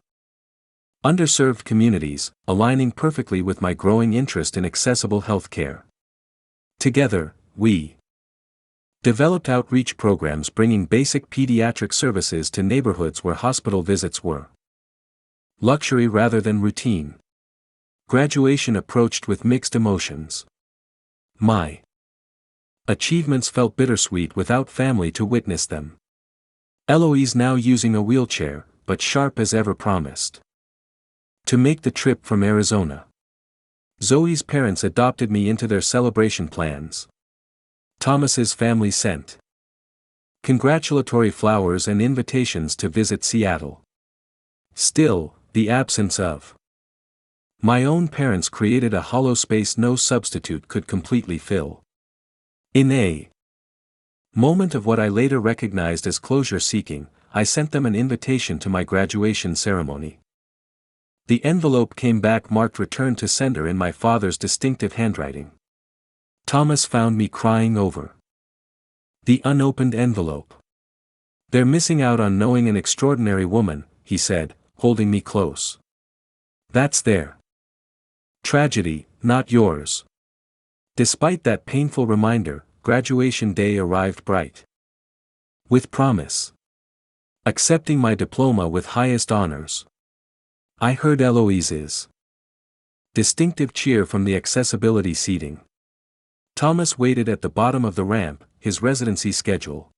underserved communities, aligning perfectly with my growing interest in accessible healthcare. Together, we developed outreach programs bringing basic pediatric services to neighborhoods where hospital visits were luxury rather than routine. Graduation approached with mixed emotions. My achievements felt bittersweet without family to witness them. Eloise now using a wheelchair, but sharp as ever promised to make the trip from Arizona. Zoe's parents adopted me into their celebration plans. Thomas's family sent congratulatory flowers and invitations to visit Seattle. Still, the absence of my own parents created a hollow space no substitute could completely fill. In a moment of what I later recognized as closure-seeking, I sent them an invitation to my graduation ceremony. The envelope came back marked return to sender in my father's distinctive handwriting. Thomas found me crying over the unopened envelope. They're missing out on knowing an extraordinary woman, he said, holding me close. That's their tragedy, not yours. Despite that painful reminder, graduation day arrived bright with promise. Accepting my diploma with highest honors. I heard Eloise's distinctive cheer from the accessibility seating. Thomas waited at the bottom of the ramp, his residency schedule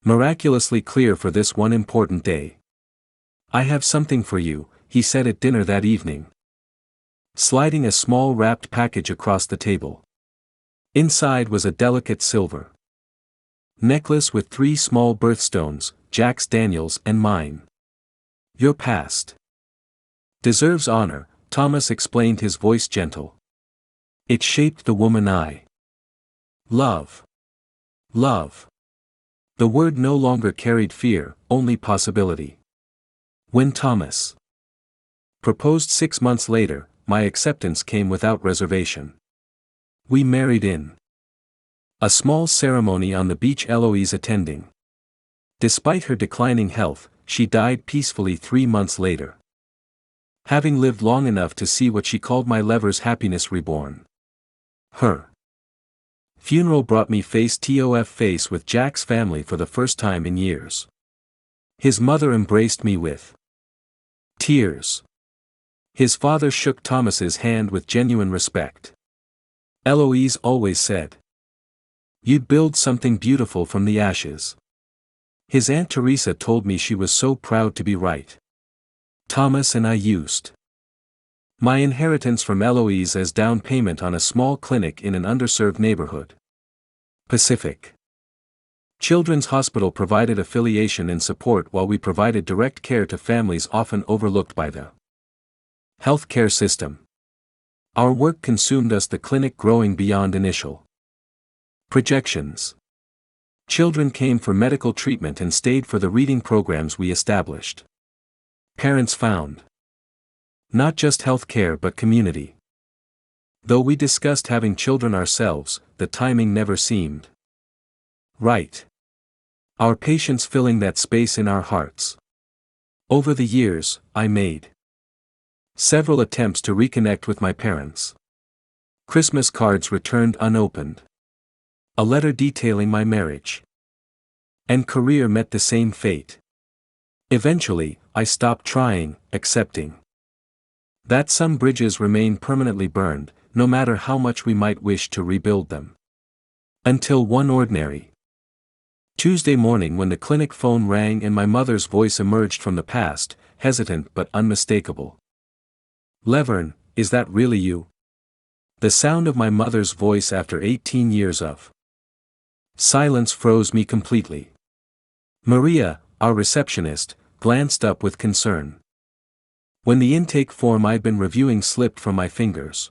miraculously clear for this one important day. I have something for you, he said at dinner that evening, sliding a small wrapped package across the table. Inside was a delicate silver necklace with 3 small birthstones, Jack's, Daniel's, and mine. Your past deserves honor, Thomas explained, his voice gentle. It shaped the woman I love. Love. The word no longer carried fear, only possibility. When Thomas proposed 6 months later, my acceptance came without reservation. We married in a small ceremony on the beach, Eloise attending. Despite her declining health, she died peacefully 3 months later. Having lived long enough to see what she called my lover's happiness reborn. Her funeral brought me face to face with Jack's family for the first time in years. His mother embraced me with tears. His father shook Thomas's hand with genuine respect. Eloise always said, "You'd build something beautiful from the ashes." His Aunt Teresa told me she was so proud to be right. Thomas and I used my inheritance from Eloise as down payment on a small clinic in an underserved neighborhood. Pacific Children's Hospital provided affiliation and support while we provided direct care to families often overlooked by the healthcare system. Our work consumed us, the clinic growing beyond initial projections. Children came for medical treatment and stayed for the reading programs we established. Parents found not just health care but community. Though we discussed having children ourselves, the timing never seemed right. Our patients filling that space in our hearts. Over the years, I made several attempts to reconnect with my parents. Christmas cards returned unopened. A letter detailing my marriage and career met the same fate. Eventually, I stopped trying, accepting that some bridges remain permanently burned, no matter how much we might wish to rebuild them. Until one ordinary Tuesday morning when the clinic phone rang and my mother's voice emerged from the past, hesitant but unmistakable. "Levern, is that really you? The sound of my mother's voice after 18 years of silence froze me completely. Maria, our receptionist, glanced up with concern. When the intake form I'd been reviewing slipped from my fingers.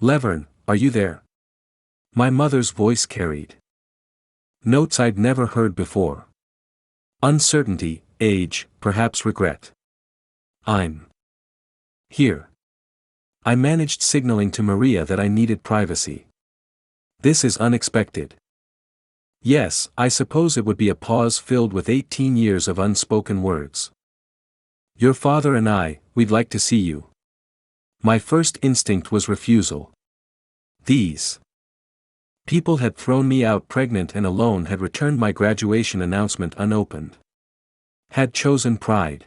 "Levern, are you there?" My mother's voice carried notes I'd never heard before. Uncertainty, age, perhaps regret. "I'm here." I managed signaling to Maria that I needed privacy. "This is unexpected." Yes, I suppose it would be a pause filled with 18 years of unspoken words. "Your father and we'd like to see you." My first instinct was refusal. These people had thrown me out pregnant and alone, had returned my graduation announcement unopened. Had chosen pride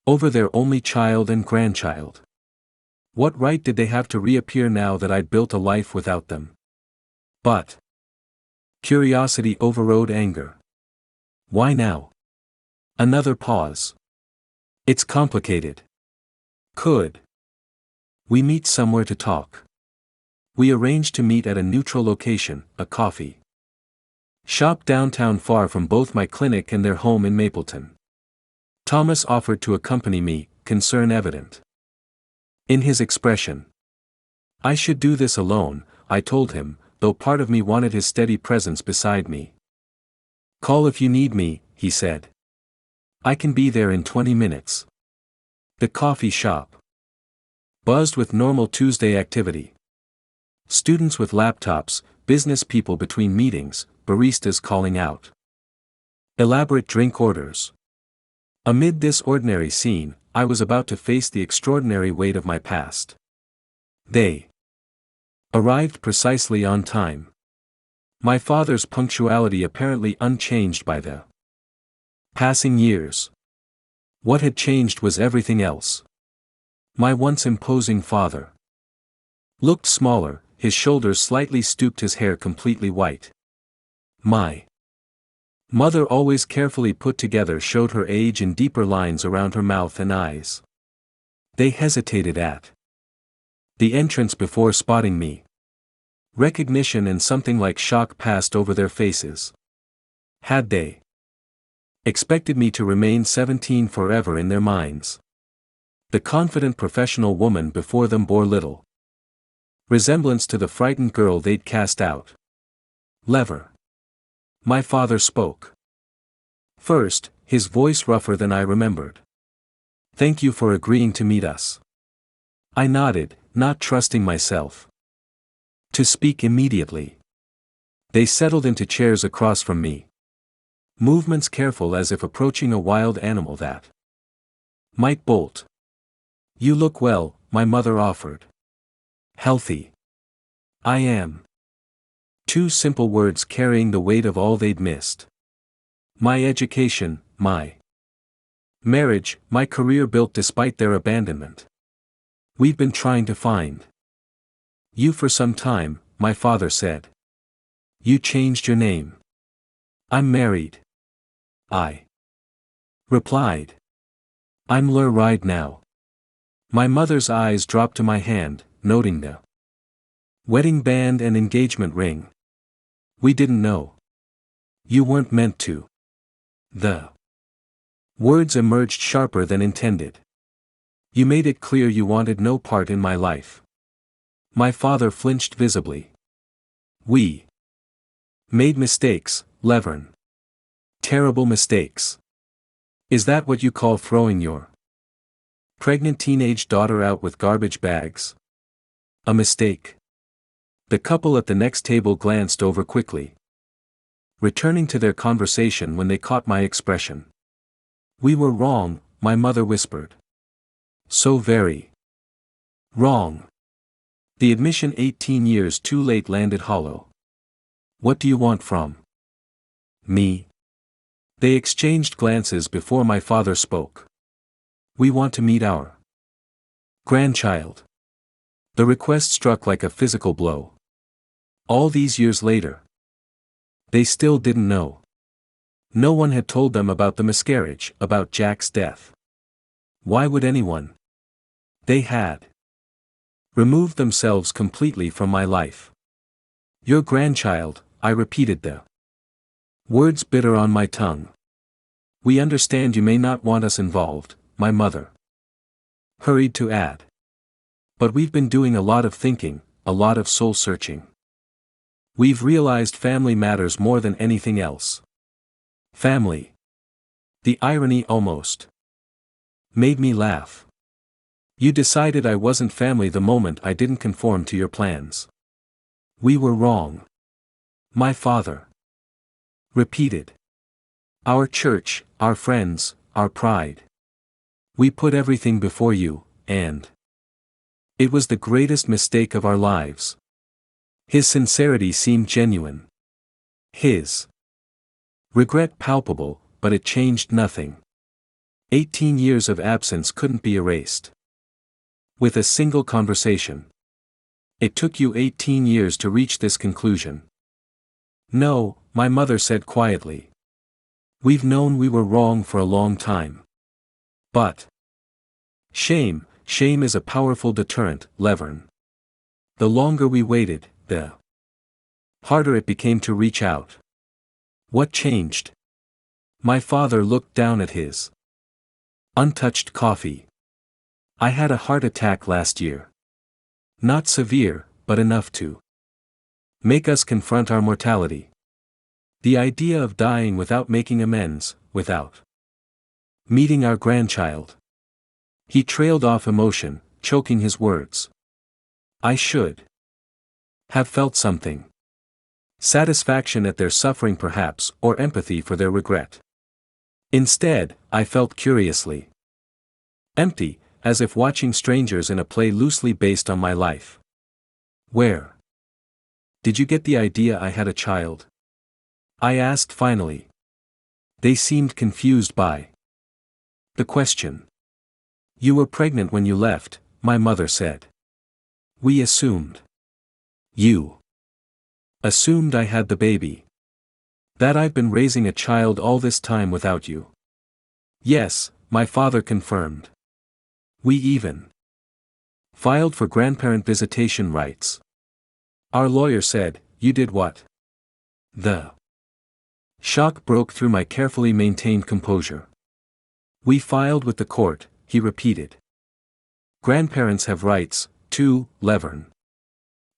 over their only child and grandchild. What right did they have to reappear now that I'd built a life without them? But curiosity overrode anger. "Why now?" Another pause. "It's complicated. Could we meet somewhere to talk?" We arranged to meet at a neutral location, a coffee shop downtown far from both my clinic and their home in Mapleton. Thomas offered to accompany me, concern evident in his expression. I should do this alone, I told him, though part of me wanted his steady presence beside me. "Call if you need me," he said. "I can be there in 20 minutes. The coffee shop buzzed with normal Tuesday activity. Students with laptops, business people between meetings, baristas calling out elaborate drink orders. Amid this ordinary scene, I was about to face the extraordinary weight of my past. They arrived precisely on time. My father's punctuality apparently unchanged by the passing years. What had changed was everything else. My once imposing father looked smaller, his shoulders slightly stooped, his hair completely white. My mother, always carefully put together, showed her age in deeper lines around her mouth and eyes. They hesitated at the entrance before spotting me. Recognition and something like shock passed over their faces. Had they expected me to remain 17 forever in their minds? The confident professional woman before them bore little resemblance to the frightened girl they'd cast out. "Lever." My father spoke first, his voice rougher than I remembered. "Thank you for agreeing to meet us." I nodded, not trusting myself to speak immediately. They settled into chairs across from me. Movements careful as if approaching a wild animal that might bolt. "You look well," my mother offered. "Healthy." "I am." Two simple words carrying the weight of all they'd missed. My education, my marriage, my career built despite their abandonment. "We've been trying to find you for some time," my father said. "You changed your name." "I'm married," I replied. "I'm Ride now." My mother's eyes dropped to my hand, noting the wedding band and engagement ring. "We didn't know. You weren't meant to." The words emerged sharper than intended. "You made it clear you wanted no part in my life." My father flinched visibly. "We made mistakes, Levern. Terrible mistakes. Is that what you call throwing your pregnant teenage daughter out with garbage bags? A mistake?" The couple at the next table glanced over quickly, returning to their conversation when they caught my expression. "We were wrong," my mother whispered. "So very wrong." The admission 18 years too late landed hollow. "What do you want from me?" They exchanged glances before my father spoke. "We want to meet our grandchild." The request struck like a physical blow. All these years later, they still didn't know. No one had told them about the miscarriage, about Jack's death. Why would anyone? They had Removed themselves completely from my life. Your grandchild, I repeated the words bitter on my tongue. We understand you may not want us involved, my mother hurried to add. But we've been doing a lot of thinking, a lot of soul searching. We've realized family matters more than anything else. Family. The irony almost made me laugh. You decided I wasn't family the moment I didn't conform to your plans. We were wrong. My father repeated. Our church, our friends, our pride. We put everything before you, and it was the greatest mistake of our lives. His sincerity seemed genuine. His regret palpable, but it changed nothing. 18 years of absence couldn't be erased with a single conversation. It took you 18 years to reach this conclusion. No, my mother said quietly. We've known we were wrong for a long time. But shame is a powerful deterrent, Levern. The longer we waited, the harder it became to reach out. What changed? My father looked down at his untouched coffee. I had a heart attack last year. Not severe, but enough to make us confront our mortality. The idea of dying without making amends, without meeting our grandchild. He trailed off emotion, choking his words. I should have felt something. Satisfaction at their suffering perhaps, or empathy for their regret. Instead, I felt curiously empty, as if watching strangers in a play loosely based on my life. Where did you get the idea I had a child? I asked finally. They seemed confused by the question. You were pregnant when you left, my mother said. We assumed. You assumed I had the baby. That I've been raising a child all this time without you. Yes, my father confirmed. We even filed for grandparent visitation rights. Our lawyer said, you did what? The shock broke through my carefully maintained composure. We filed with the court, he repeated. Grandparents have rights, too, Levern.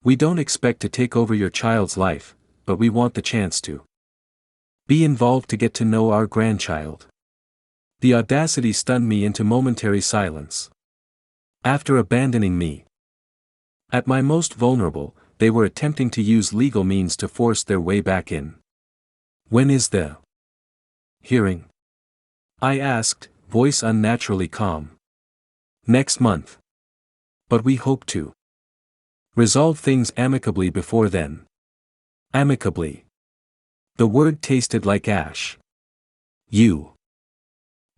We don't expect to take over your child's life, but we want the chance to be involved to get to know our grandchild. The audacity stunned me into momentary silence. After abandoning me at my most vulnerable, they were attempting to use legal means to force their way back in. When is the hearing? I asked, voice unnaturally calm. Next month. But we hope to resolve things amicably before then. Amicably. The word tasted like ash. You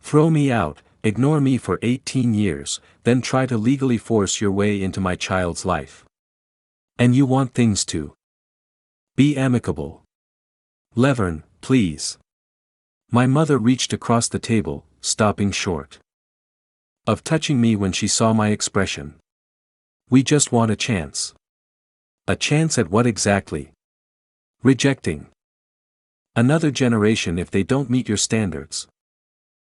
throw me out, ignore me for 18 years, then try to legally force your way into my child's life. And you want things to be amicable. Levern, please. My mother reached across the table, stopping short of touching me when she saw my expression. We just want a chance. A chance at what exactly? Rejecting another generation if they don't meet your standards.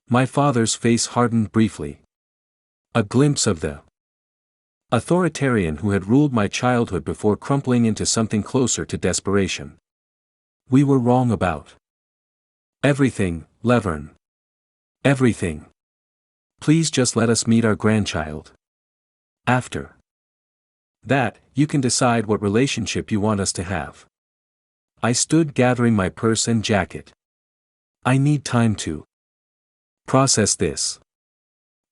My father's face hardened briefly. A glimpse of the authoritarian who had ruled my childhood before crumpling into something closer to desperation. We were wrong about everything, Levern. Everything. Please just let us meet our grandchild. After that, you can decide what relationship you want us to have. I stood gathering my purse and jacket. I need time to process this.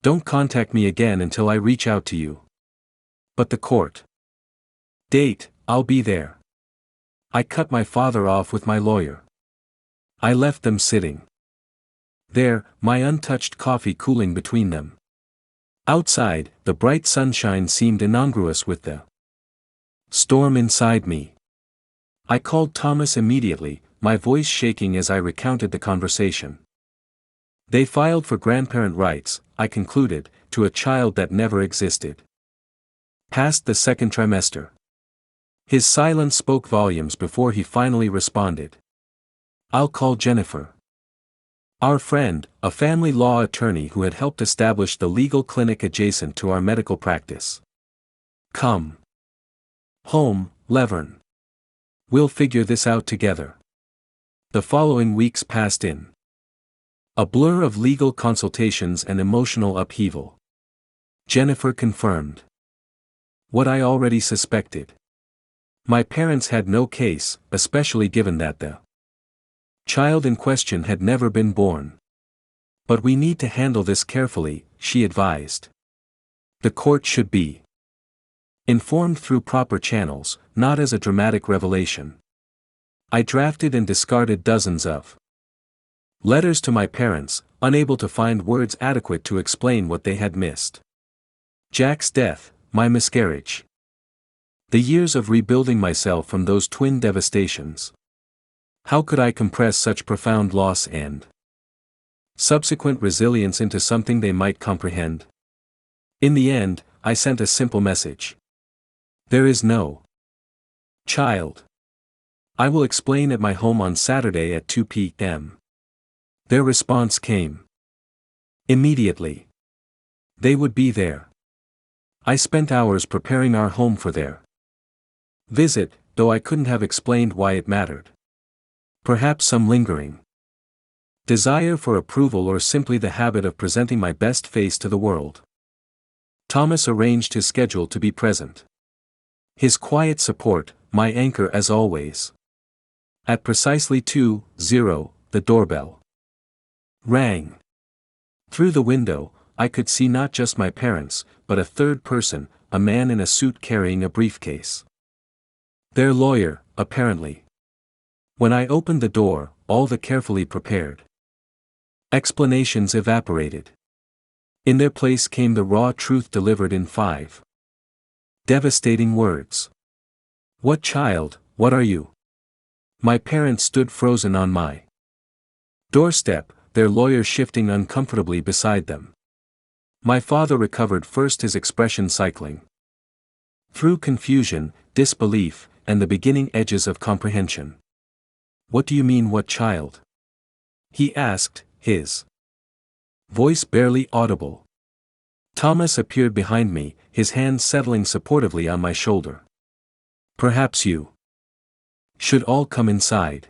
Don't contact me again until I reach out to you. But the court date, I'll be there. I cut my father off with my lawyer. I left them sitting there, my untouched coffee cooling between them. Outside, the bright sunshine seemed incongruous with the storm inside me. I called Thomas immediately, my voice shaking as I recounted the conversation. They filed for grandparent rights, I concluded, to a child that never existed. Past the second trimester. His silence spoke volumes before he finally responded. I'll call Jennifer. Our friend, a family law attorney who had helped establish the legal clinic adjacent to our medical practice. Come home, Levern. We'll figure this out together. The following weeks passed in a blur of legal consultations and emotional upheaval. Jennifer confirmed what I already suspected. My parents had no case, especially given that the child in question had never been born. But we need to handle this carefully, she advised. The court should be informed through proper channels, not as a dramatic revelation. I drafted and discarded dozens of letters to my parents, unable to find words adequate to explain what they had missed. Jack's death, my miscarriage. The years of rebuilding myself from those twin devastations. How could I compress such profound loss and subsequent resilience into something they might comprehend? In the end, I sent a simple message. There is no child. I will explain at my home on Saturday at 2 p.m. Their response came immediately. They would be there. I spent hours preparing our home for their visit, though I couldn't have explained why it mattered. Perhaps some lingering desire for approval or simply the habit of presenting my best face to the world. Thomas arranged his schedule to be present. His quiet support, my anchor as always. At precisely 2:00, the doorbell rang. Through the window, I could see not just my parents, but a third person, a man in a suit carrying a briefcase. Their lawyer, apparently. When I opened the door, all the carefully prepared explanations evaporated. In their place came the raw truth delivered in 5 devastating words. What child, what are you? My parents stood frozen on my doorstep, their lawyer shifting uncomfortably beside them. My father recovered first, his expression cycling through confusion, disbelief, and the beginning edges of comprehension. What do you mean, what child? He asked, his voice barely audible. Thomas appeared behind me, his hand settling supportively on my shoulder. Perhaps you should all come inside.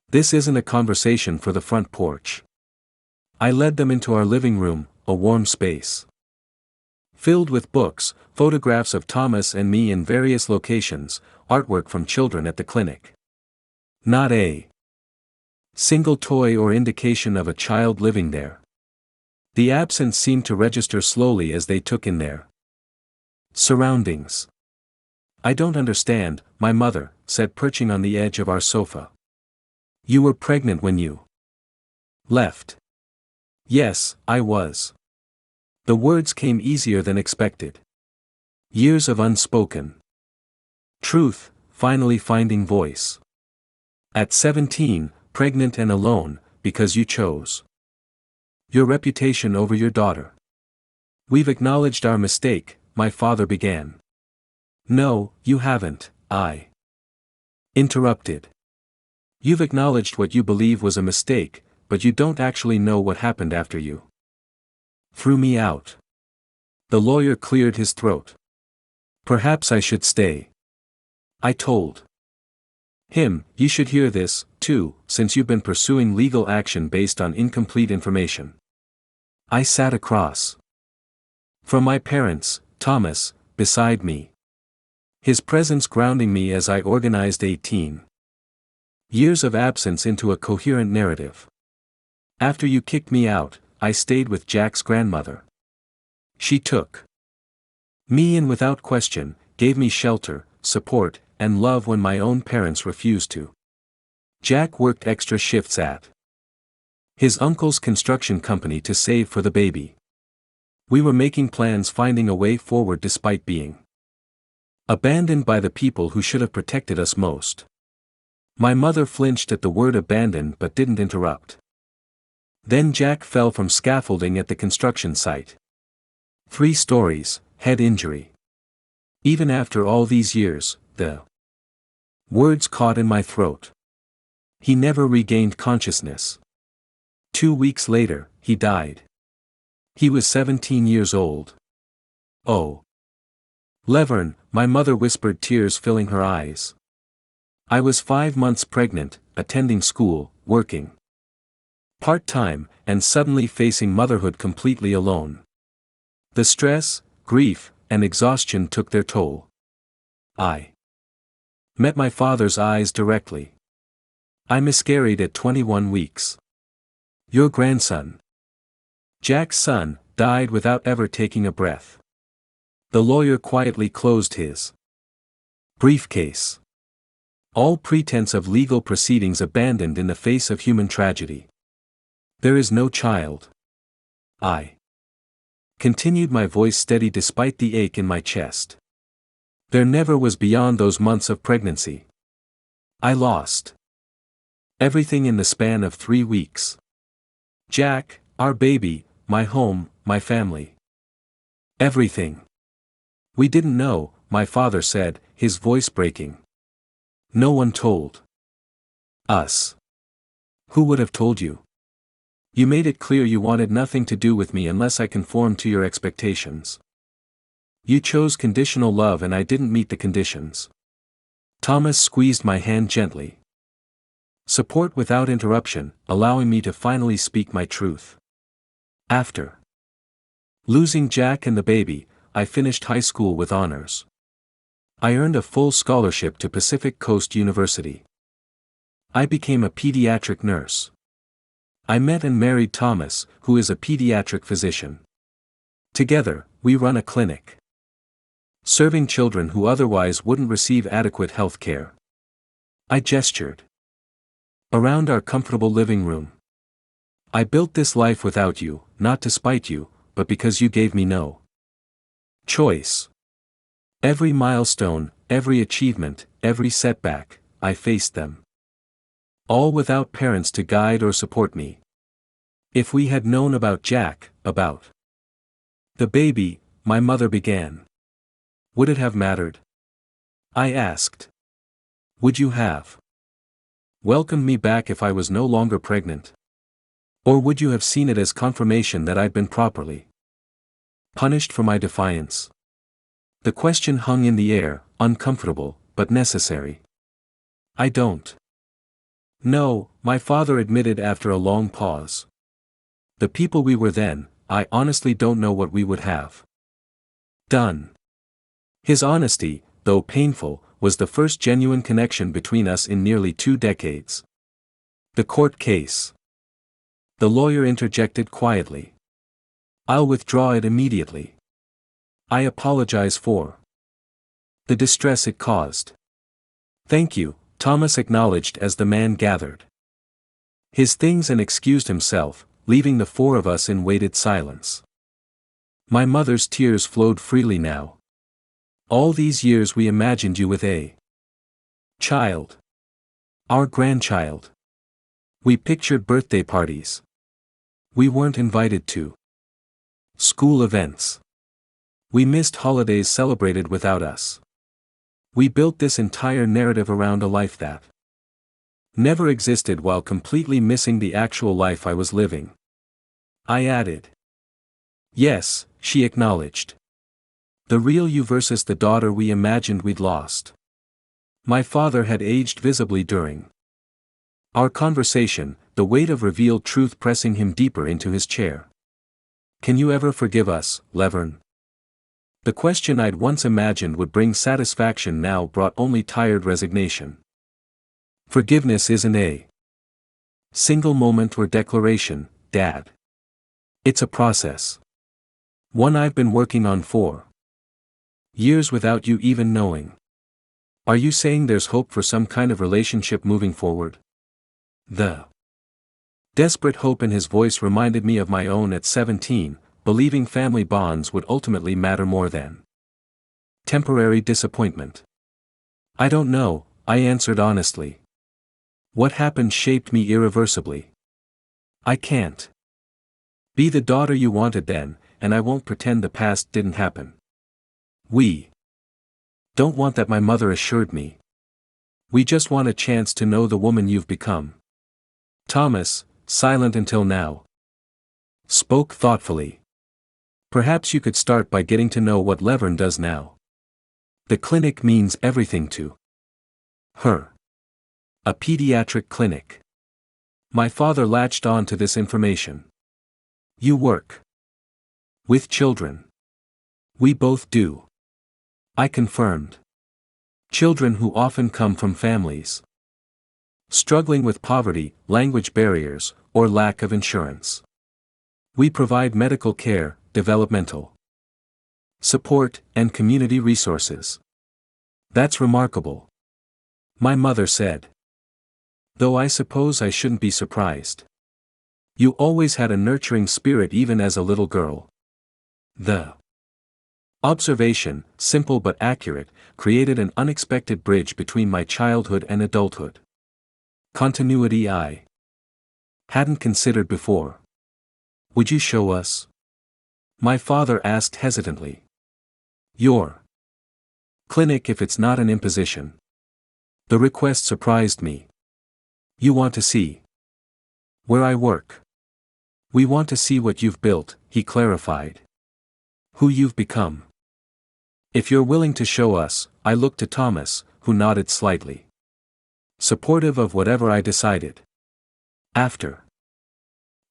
This isn't a conversation for the front porch. I led them into our living room, a warm space filled with books, photographs of Thomas and me in various locations, artwork from children at the clinic. Not a single toy or indication of a child living there. The absence seemed to register slowly as they took in their surroundings. I don't understand, my mother said, perching on the edge of our sofa. You were pregnant when you left. Yes, I was. The words came easier than expected. Years of unspoken truth, finally finding voice. At 17, pregnant and alone, because you chose your reputation over your daughter. We've acknowledged our mistake, my father began. No, you haven't, I interrupted. You've acknowledged what you believe was a mistake, but you don't actually know what happened after you threw me out. The lawyer cleared his throat. Perhaps I should stay. I told him, you should hear this, too, since you've been pursuing legal action based on incomplete information. I sat across from my parents, Thomas, beside me. His presence grounding me as I organized 18 years of absence into a coherent narrative. After you kicked me out, I stayed with Jack's grandmother. She took me in without question, gave me shelter, support, and love when my own parents refused to. Jack worked extra shifts at his uncle's construction company to save for the baby. We were making plans, finding a way forward despite being abandoned by the people who should have protected us most. My mother flinched at the word abandoned but didn't interrupt. Then Jack fell from scaffolding at the construction site. 3 stories, head injury. Even after all these years, the words caught in my throat. He never regained consciousness. 2 weeks later, he died. He was 17 years old. Oh. Levern, my mother whispered, tears filling her eyes. I was 5 months pregnant, attending school, working part-time, and suddenly facing motherhood completely alone. The stress, grief, and exhaustion took their toll. I met my father's eyes directly. I miscarried at 21 weeks. Your grandson, Jack's son, died without ever taking a breath. The lawyer quietly closed his briefcase. All pretense of legal proceedings abandoned in the face of human tragedy. There is no child. I continued, my voice steady despite the ache in my chest. There never was beyond those months of pregnancy. I lost everything in the span of 3 weeks. Jack, our baby, my home, my family. Everything. We didn't know, my father said, his voice breaking. No one told us. Who would have told you? You made it clear you wanted nothing to do with me unless I conformed to your expectations. You chose conditional love and I didn't meet the conditions. Thomas squeezed my hand gently. Support without interruption, allowing me to finally speak my truth. After losing Jack and the baby, I finished high school with honors. I earned a full scholarship to Pacific Coast University. I became a pediatric nurse. I met and married Thomas, who is a pediatric physician. Together, we run a clinic, serving children who otherwise wouldn't receive adequate health care. I gestured around our comfortable living room. I built this life without you, not to spite you, but because you gave me no choice. Every milestone, every achievement, every setback, I faced them. All without parents to guide or support me. If we had known about Jack, about the baby, my mother began. Would it have mattered? I asked. Would you have welcomed me back if I was no longer pregnant? Or would you have seen it as confirmation that I'd been properly punished for my defiance? The question hung in the air, uncomfortable, but necessary. I don't know, my father admitted after a long pause. The people we were then, I honestly don't know what we would have done. His honesty, though painful, was the first genuine connection between us in nearly 2 decades. The court case. The lawyer interjected quietly. I'll withdraw it immediately. I apologize for the distress it caused. Thank you, Thomas acknowledged as the man gathered his things and excused himself, leaving the 4 of us in weighted silence. My mother's tears flowed freely now. All these years we imagined you with a child. Our grandchild. We pictured birthday parties. We weren't invited to school events. We missed holidays celebrated without us. We built this entire narrative around a life that never existed while completely missing the actual life I was living. I added. Yes, she acknowledged. The real you versus the daughter we imagined we'd lost. My father had aged visibly during our conversation, the weight of revealed truth pressing him deeper into his chair. Can you ever forgive us, Levern? The question I'd once imagined would bring satisfaction now brought only tired resignation. Forgiveness isn't a single moment or declaration, Dad. It's a process. One I've been working on for years without you even knowing. Are you saying there's hope for some kind of relationship moving forward? The desperate hope in his voice reminded me of my own at 17, believing family bonds would ultimately matter more than temporary disappointment. I don't know, I answered honestly. What happened shaped me irreversibly. I can't be the daughter you wanted then, and I won't pretend the past didn't happen. We Don't want that, my mother assured me. We just want a chance to know the woman you've become. Thomas, silent until now, spoke thoughtfully. Perhaps you could start by getting to know what Levern does now. The clinic means everything to her. A pediatric clinic. My father latched on to this information. You work with children. We both do. I confirmed. Children who often come from families struggling with poverty, language barriers, or lack of insurance. We provide medical care, developmental support, and community resources. That's remarkable, my mother said. Though I suppose I shouldn't be surprised. You always had a nurturing spirit even as a little girl. The observation, simple but accurate, created an unexpected bridge between my childhood and adulthood. Continuity I hadn't considered before. Would you show us? My father asked hesitantly. Your clinic if it's not an imposition. The request surprised me. You want to see where I work? We want to see what you've built, he clarified. Who you've become. If you're willing to show us, I looked to Thomas, who nodded slightly. Supportive of whatever I decided. After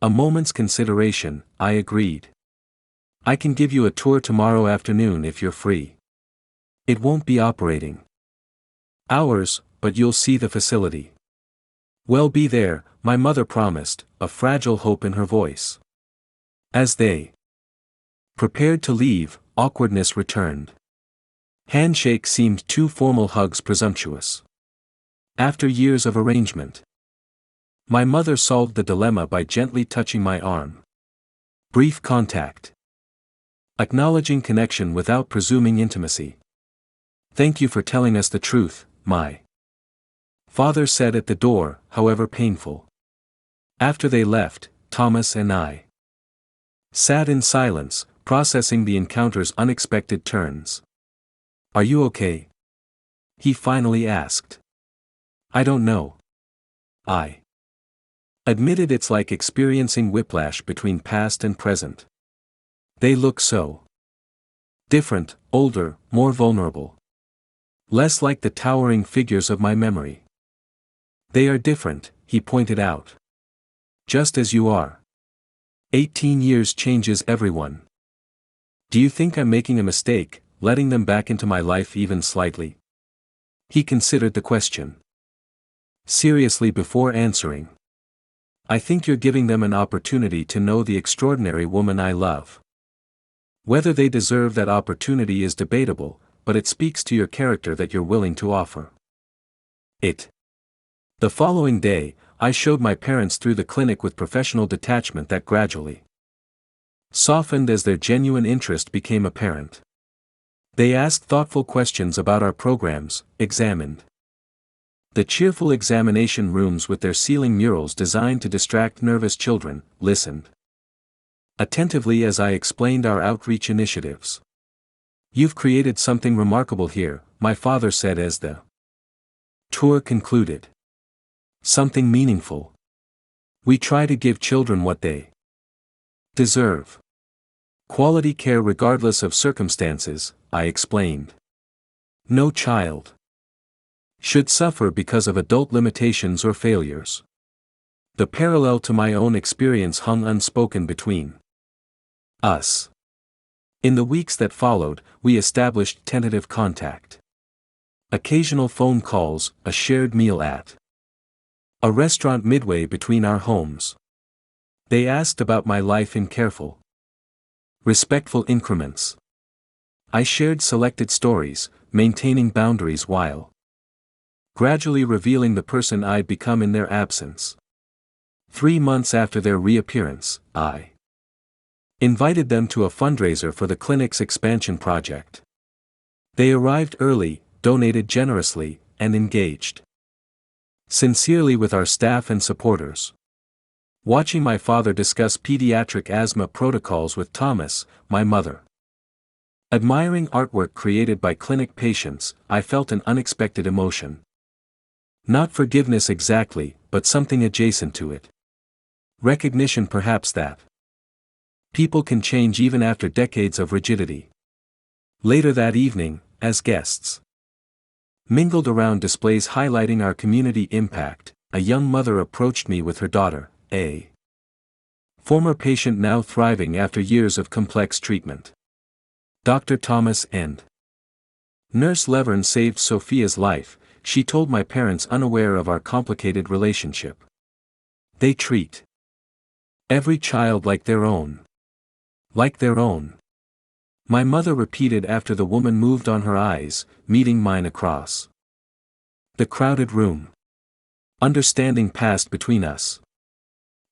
a moment's consideration, I agreed. I can give you a tour tomorrow afternoon if you're free. It won't be operating hours, but you'll see the facility. Well, be there, my mother promised, a fragile hope in her voice. As they prepared to leave, awkwardness returned. Handshake seemed too formal, hugs presumptuous. After years of arrangement, my mother solved the dilemma by gently touching my arm. Brief contact. Acknowledging connection without presuming intimacy. Thank you for telling us the truth, my father said at the door, however painful. After they left, Thomas and I sat in silence, processing the encounter's unexpected turns. Are you okay? He finally asked. I don't know. I admitted it's like experiencing whiplash between past and present. They look so different, older, more vulnerable. Less like the towering figures of my memory. They are different, he pointed out. Just as you are. 18 years changes everyone. Do you think I'm making a mistake, letting them back into my life even slightly? He considered the question seriously before answering. I think you're giving them an opportunity to know the extraordinary woman I love. Whether they deserve that opportunity is debatable, but it speaks to your character that you're willing to offer it. The following day, I showed my parents through the clinic with professional detachment that gradually softened as their genuine interest became apparent. They asked thoughtful questions about our programs, examined the cheerful examination rooms with their ceiling murals designed to distract nervous children, listened attentively as I explained our outreach initiatives. You've created something remarkable here, my father said as the tour concluded. Something meaningful. We try to give children what they deserve. Quality care regardless of circumstances, I explained. No child should suffer because of adult limitations or failures. The parallel to my own experience hung unspoken between us. In the weeks that followed, we established tentative contact. Occasional phone calls, a shared meal at a restaurant midway between our homes. They asked about my life in careful, respectful increments. I shared selected stories, maintaining boundaries while gradually revealing the person I'd become in their absence. 3 months after their reappearance, I invited them to a fundraiser for the clinic's expansion project. They arrived early, donated generously, and engaged sincerely with our staff and supporters. Watching my father discuss pediatric asthma protocols with Thomas, my mother Admiring artwork created by clinic patients, I felt an unexpected emotion. Not forgiveness exactly, but something adjacent to it. Recognition perhaps that people can change even after decades of rigidity. Later that evening, as guests mingled around displays highlighting our community impact, a young mother approached me with her daughter, a former patient now thriving after years of complex treatment. Dr. Thomas and Nurse Levern saved Sophia's life, she told my parents unaware of our complicated relationship. They treat every child like their own. Like their own. My mother repeated after the woman moved on her eyes, meeting mine across the crowded room. Understanding passed between us.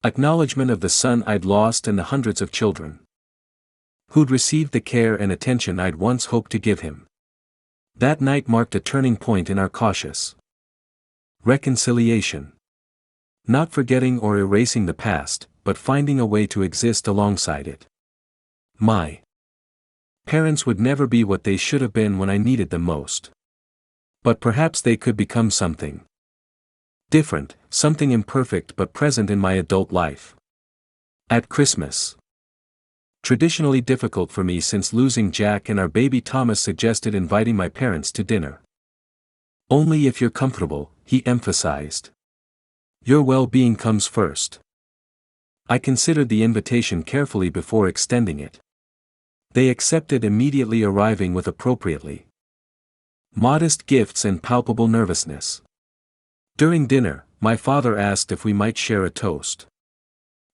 Acknowledgement of the son I'd lost and the hundreds of children who'd received the care and attention I'd once hoped to give him. That night marked a turning point in our cautious reconciliation. Not forgetting or erasing the past, but finding a way to exist alongside it. My parents would never be what they should have been when I needed them most. But perhaps they could become something different, something imperfect but present in my adult life. At Christmas. Traditionally difficult for me since losing Jack and our baby Thomas suggested inviting my parents to dinner. Only if you're comfortable, he emphasized. Your well-being comes first. I considered the invitation carefully before extending it. They accepted, immediately arriving with appropriately modest gifts and palpable nervousness. During dinner, my father asked if we might share a toast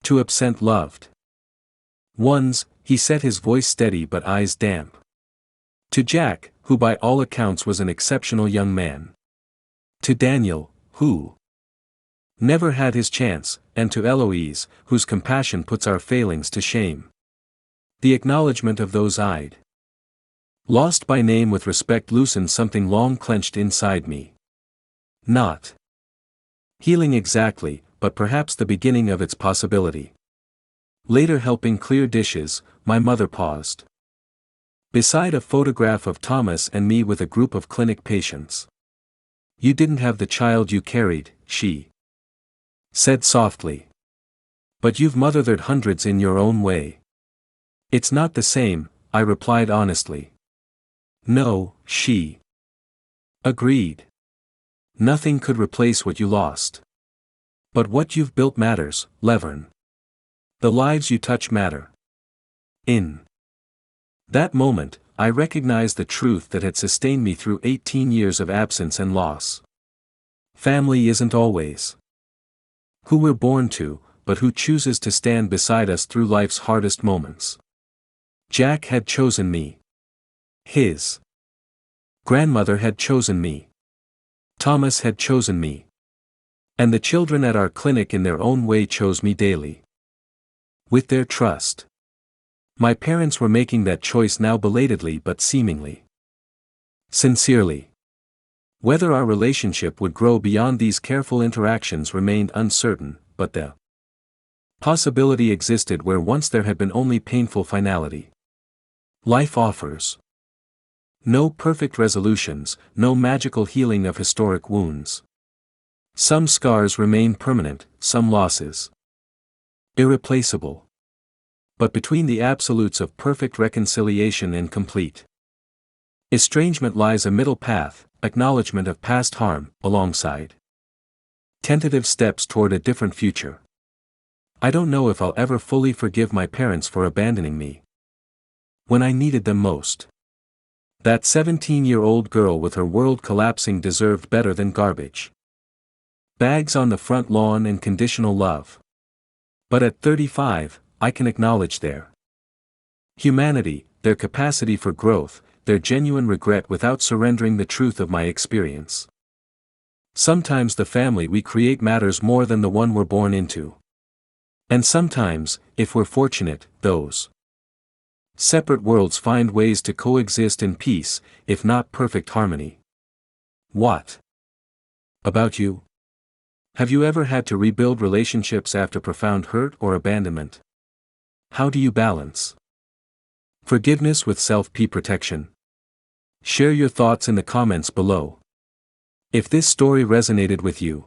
to absent loved ones. He said, his voice steady but eyes damp. To Jack, who by all accounts was an exceptional young man. To Daniel, who never had his chance, and to Eloise, whose compassion puts our failings to shame. The acknowledgement of those I'd lost by name with respect loosened something long clenched inside me. Not healing exactly, but perhaps the beginning of its possibility. Later, helping clear dishes, my mother paused beside a photograph of Thomas and me with a group of clinic patients. You didn't have the child you carried, she said softly. But you've mothered hundreds in your own way. It's not the same, I replied honestly. No, she agreed. Nothing could replace what you lost. But what you've built matters, Levern. The lives you touch matter. In that moment, I recognized the truth that had sustained me through 18 years of absence and loss. Family isn't always who we're born to, but who chooses to stand beside us through life's hardest moments. Jack had chosen me. His grandmother had chosen me. Thomas had chosen me. And the children at our clinic in their own way chose me daily. With their trust. My parents were making that choice now, belatedly but seemingly sincerely. Whether our relationship would grow beyond these careful interactions remained uncertain, but the possibility existed where once there had been only painful finality. Life offers no perfect resolutions, no magical healing of historic wounds. Some scars remain permanent, some losses irreplaceable. But between the absolutes of perfect reconciliation and complete estrangement lies a middle path, acknowledgement of past harm, alongside tentative steps toward a different future. I don't know if I'll ever fully forgive my parents for abandoning me when I needed them most. That 17-year-old girl with her world collapsing deserved better than garbage bags on the front lawn and conditional love. But at 35, I can acknowledge their humanity, their capacity for growth, their genuine regret without surrendering the truth of my experience. Sometimes the family we create matters more than the one we're born into. And sometimes, if we're fortunate, those separate worlds find ways to coexist in peace, if not perfect harmony. What about you? Have you ever had to rebuild relationships after profound hurt or abandonment? How do you balance Forgiveness with self-protection. Share your thoughts in the comments below. If this story resonated with you,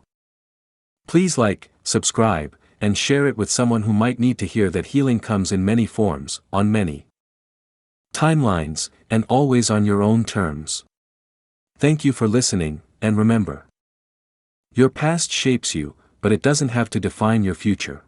please like, subscribe, and share it with someone who might need to hear that healing comes in many forms, on many timelines, and always on your own terms. Thank you for listening, and remember, your past shapes you, but it doesn't have to define your future.